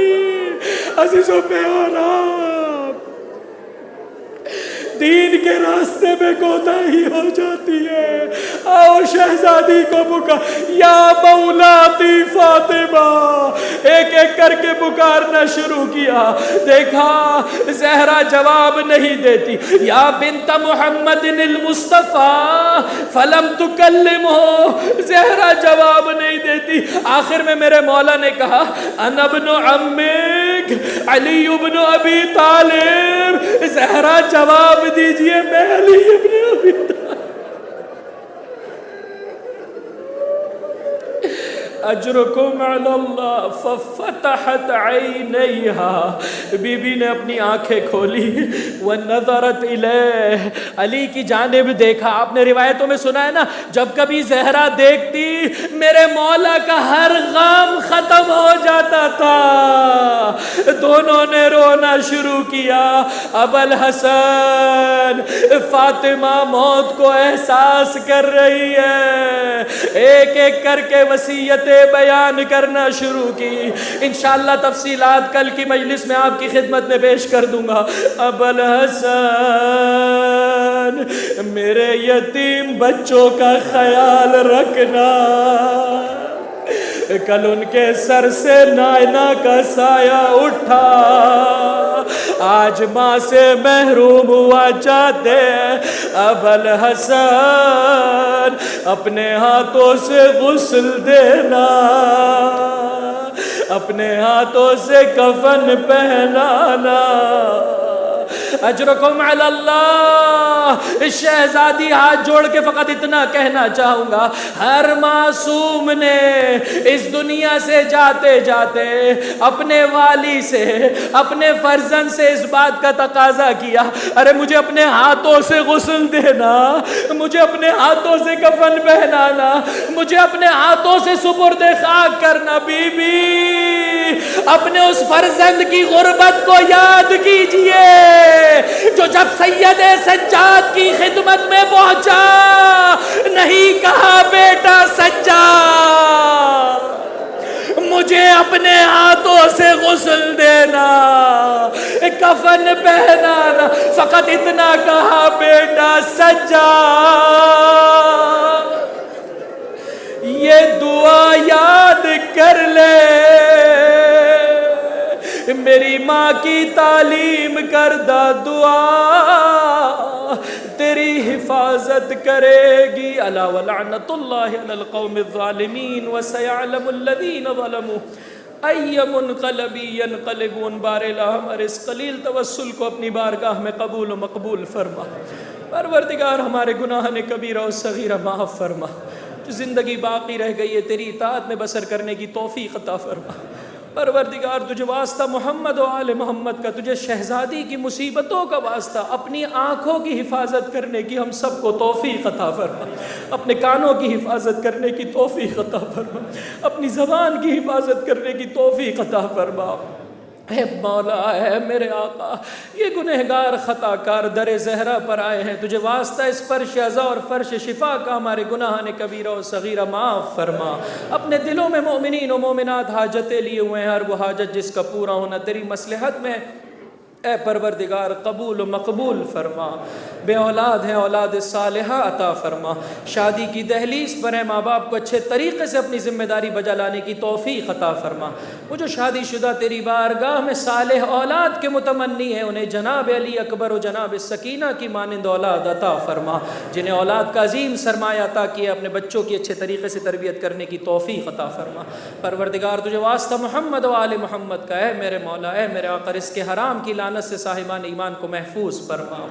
عزیزو پہ دین کے راستے میں کوتاہی ہو جاتی ہے، آؤ شہزادی کو پکار، یا مولاتی فاطمہ، ایک ایک کر کے پکارنا شروع کیا۔ دیکھا زہرا جواب نہیں دیتی، یا بنت محمد المصطفیٰ فلم تکلمہ، زہرا جواب نہیں دیتی۔ آخر میں میرے مولا نے کہا انا ابن عمک علی ابن ابی طالب، زہرا جواب دیجئے میں علی ابن ابی طالب۔ اجرکم علی اللہ، ففتحت عینیہا، بی بی نے اپنی آنکھیں کھولی، ونظرت الیہ، علی کی جانب دیکھا۔ آپ نے روایتوں میں سنا ہے نا، جب کبھی زہرا دیکھتی میرے مولا کا ہر غم ختم ہو جاتا تھا۔ دونوں نے رونا شروع کیا۔ ابو الحسن، فاطمہ موت کو احساس کر رہی ہے، ایک ایک کر کے وصیتیں بیان کرنا شروع کی۔ انشاءاللہ تفصیلات کل کی مجلس میں آپ کی خدمت میں پیش کر دوں گا۔ ابو الحسن، میرے یتیم بچوں کا خیال رکھنا، کل ان کے سر سے نائنا کا سایہ اٹھا، آج ماں سے محروم ہوا چاہتے ہیں۔ ابو الحسن، اپنے ہاتھوں سے غسل دینا، اپنے ہاتھوں سے کفن پہنانا۔ اجرکم علی اللہ۔ شہزادی ہاتھ جوڑ کے فقط اتنا کہنا چاہوں گا، ہر معصوم نے اس دنیا سے جاتے جاتے اپنے والی سے، اپنے فرزند سے اس بات کا تقاضا کیا، ارے مجھے اپنے ہاتھوں سے غسل دینا، مجھے اپنے ہاتھوں سے کفن پہنانا، مجھے اپنے ہاتھوں سے سپرد خاک کرنا۔ بی بی، اپنے اس فرزند کی غربت کو یاد کیجئے جو جب سید سجاد کی خدمت میں پہنچا نہیں کہا بیٹا سجاد مجھے اپنے ہاتھوں سے غسل دینا، کفن پہنانا، فقط اتنا کہا بیٹا سجاد یہ دعا یاد کر لے، میری ماں کی تعلیم کردہ دعا تیری حفاظت کرے گی۔ الا ولعنت اللہ علی القوم الظالمین وسیعلم الذین ظلموا ای منقلب ینقلبون۔ بار الہ ہمارے اس قلیل توسل کو اپنی بارگاہ میں قبول و مقبول فرما۔ پروردگار ہمارے گناہ نے کبیرہ و صغیرہ معاف فرما، جو زندگی باقی رہ گئی ہے تیری اطاعت میں بسر کرنے کی توفیق عطا فرما۔ پروردگار تجھے واسطہ محمد و آل محمد کا، تجھے شہزادی کی مصیبتوں کا واسطہ اپنی آنکھوں کی حفاظت کرنے کی ہم سب کو توفیق عطا فرما، اپنے کانوں کی حفاظت کرنے کی توفیق عطا فرما، اپنی زبان کی حفاظت کرنے کی توفیق عطا فرما۔ اے مولا، اے میرے آقا، یہ گنہگار خطا کار در زہرا پر آئے ہیں، تجھے واسطہ اس فرش عزا اور فرش شفا کا ہمارے گناہان کبیرہ و صغیرہ معاف فرما۔ اپنے دلوں میں مومنین و مومنات حاجتیں لیے ہوئے ہیں، ہر وہ حاجت جس کا پورا ہونا تیری مصلحت میں، اے پروردگار قبول و مقبول فرما۔ بے اولاد ہیں، اولاد صالحہ عطا فرما۔ شادی کی دہلیز پر ہیں، ماں باپ کو اچھے طریقے سے اپنی ذمہ داری بجا لانے کی توفیق عطا فرما۔ وہ جو شادی شدہ تیری بارگاہ میں صالح اولاد کے متمنی ہیں، انہیں جناب علی اکبر و جناب سکینہ کی مانند اولاد عطا فرما۔ جنہیں اولاد کا عظیم سرمایہ عطا کیا، اپنے بچوں کی اچھے طریقے سے تربیت کرنے کی توفیق عطا فرما۔ پروردگار تجھے واسطہ محمد و آل محمد کا، اے میرے مولا، اے میرے آقا، اس کے حرام کی لعنت سے صاحبان ایمان کو محفوظ فرما۔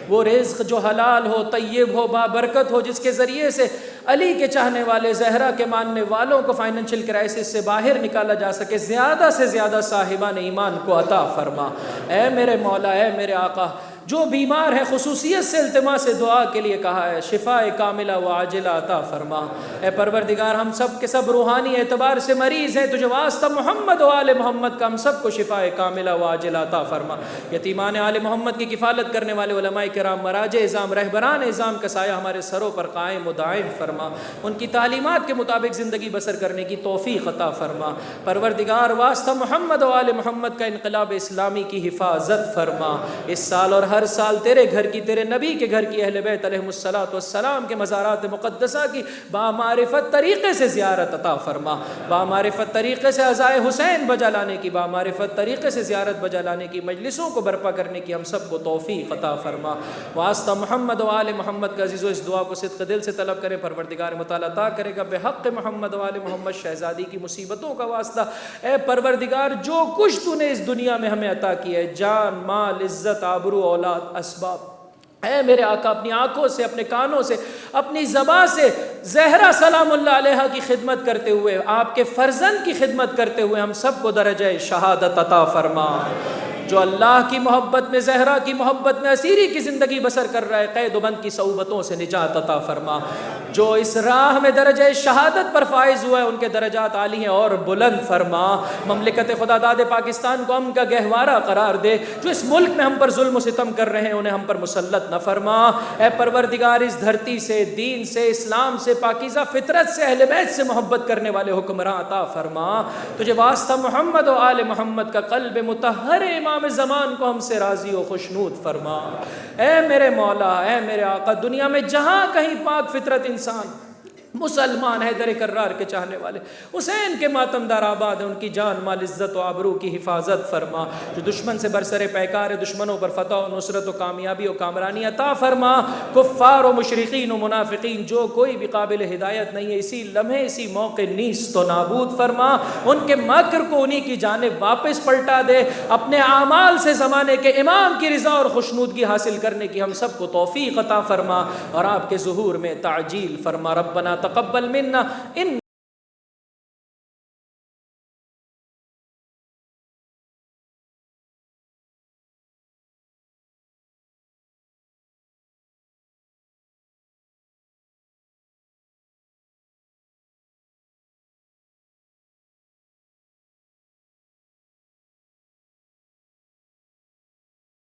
وہ رزق جو حلال ہو، طیب ہو، بابرکت ہو، جس کے ذریعے سے علی کے چاہنے والے، زہرا کے ماننے والوں کو فائنینشیل کرائسس سے باہر نکالا جا سکے، زیادہ سے زیادہ صاحبان ایمان کو عطا فرما۔ اے میرے مولا، اے میرے آقا، جو بیمار ہے خصوصیت سے التماس دعا کے لیے کہا ہے، شفاء کاملہ و عاجلہ عطا فرما۔ اے پروردگار، ہم سب کے سب روحانی اعتبار سے مریض ہیں، تجھے واسطہ محمد و آل محمد کا ہم سب کو شفاء کاملہ و عاجلہ عطا فرما۔ یتیمان آل محمد کی کفالت کرنے والے علماء کرام، مراجع اعظام، رہبران اعظام کا سایہ ہمارے سروں پر قائم و دائم فرما۔ ان کی تعلیمات کے مطابق زندگی بسر کرنے کی توفیق عطا فرما۔ پروردگار، واسطہ محمد و آل محمد کا انقلاب اسلامی کی حفاظت فرما۔ اس سال اور ہر سال تیرے گھر کی، تیرے نبی کے گھر کی، اہل بیت علیہم الصلاۃ والسلام کے مزارات مقدسہ کی بامعرفت طریقے سے زیارت عطا فرما۔ بامعرفت طریقے سے عزائے حسین بجا لانے کی، بامعرفت طریقے سے زیارت بجا لانے کی، مجلسوں کو برپا کرنے کی ہم سب کو توفیق عطا فرما۔ واسطہ محمد و آل محمد کا عزیزو، اس دعا کو صدق دل سے طلب کرے، پروردگار مطالعہ عطا کرے گا بحق محمد و آل محمد شہزادی کی مصیبتوں کا واسطہ۔ اے پروردگار، جو کچھ تو نے اس دنیا میں ہمیں عطا کیا ہے، جان، مال، عزت، آبرو، اولاد، اسباب، اے میرے آقا، اپنی آنکھوں سے، اپنے کانوں سے، اپنی زبان سے زہرا سلام اللہ علیہا کی خدمت کرتے ہوئے، آپ کے فرزند کی خدمت کرتے ہوئے ہم سب کو درجہ شہادت عطا فرما۔ جو اللہ کی محبت میں، زہرا کی محبت میں اسیری کی زندگی بسر کر رہا ہے، قید و بند کی صعوبتوں سے نجات عطا فرما۔ جو اس راہ میں درجہ شہادت پر فائز ہوا ہے، ان کے درجات عالی ہیں اور بلند فرما۔ مملکت خدا داد پاکستان کو امن کا گہوارہ قرار دے۔ جو اس ملک میں ہم پر ظلم و ستم کر رہے ہیں، انہیں ہم پر مسلط نہ فرما۔ اے پروردگار، اس دھرتی سے، دین سے، اسلام سے، پاکیزہ فطرت سے، اہل بیت سے محبت کرنے والے حکمراں عطا فرما۔ تجھے واسطہ محمد و آل محمد کا قلب مطہر امام زمان کو ہم سے راضی و خوشنود فرما۔ اے میرے مولا، اے میرے آقا، دنیا میں جہاں کہیں پاک فطرت انسان مسلمان حیدر کرار کے چاہنے والے حسین کے ماتم دار آباد ہیں، ان کی جان، مال، عزت و آبرو کی حفاظت فرما۔ جو دشمن سے برسر پیکار ہے، دشمنوں پر فتح و نصرت و کامیابی و کامرانی عطا فرما۔ کفار و مشرقین و منافقین جو کوئی بھی قابل ہدایت نہیں ہے، اسی لمحے، اسی موقع نیست و نابود فرما۔ ان کے مکر کو انہی کی جانب واپس پلٹا دے۔ اپنے اعمال سے زمانے کے امام کی رضا اور خوشنودگی حاصل کرنے کی ہم سب کو توفیق عطا فرما، اور آپ کے ظہور میں تعجیل فرما۔ ربنا تقبل منا ان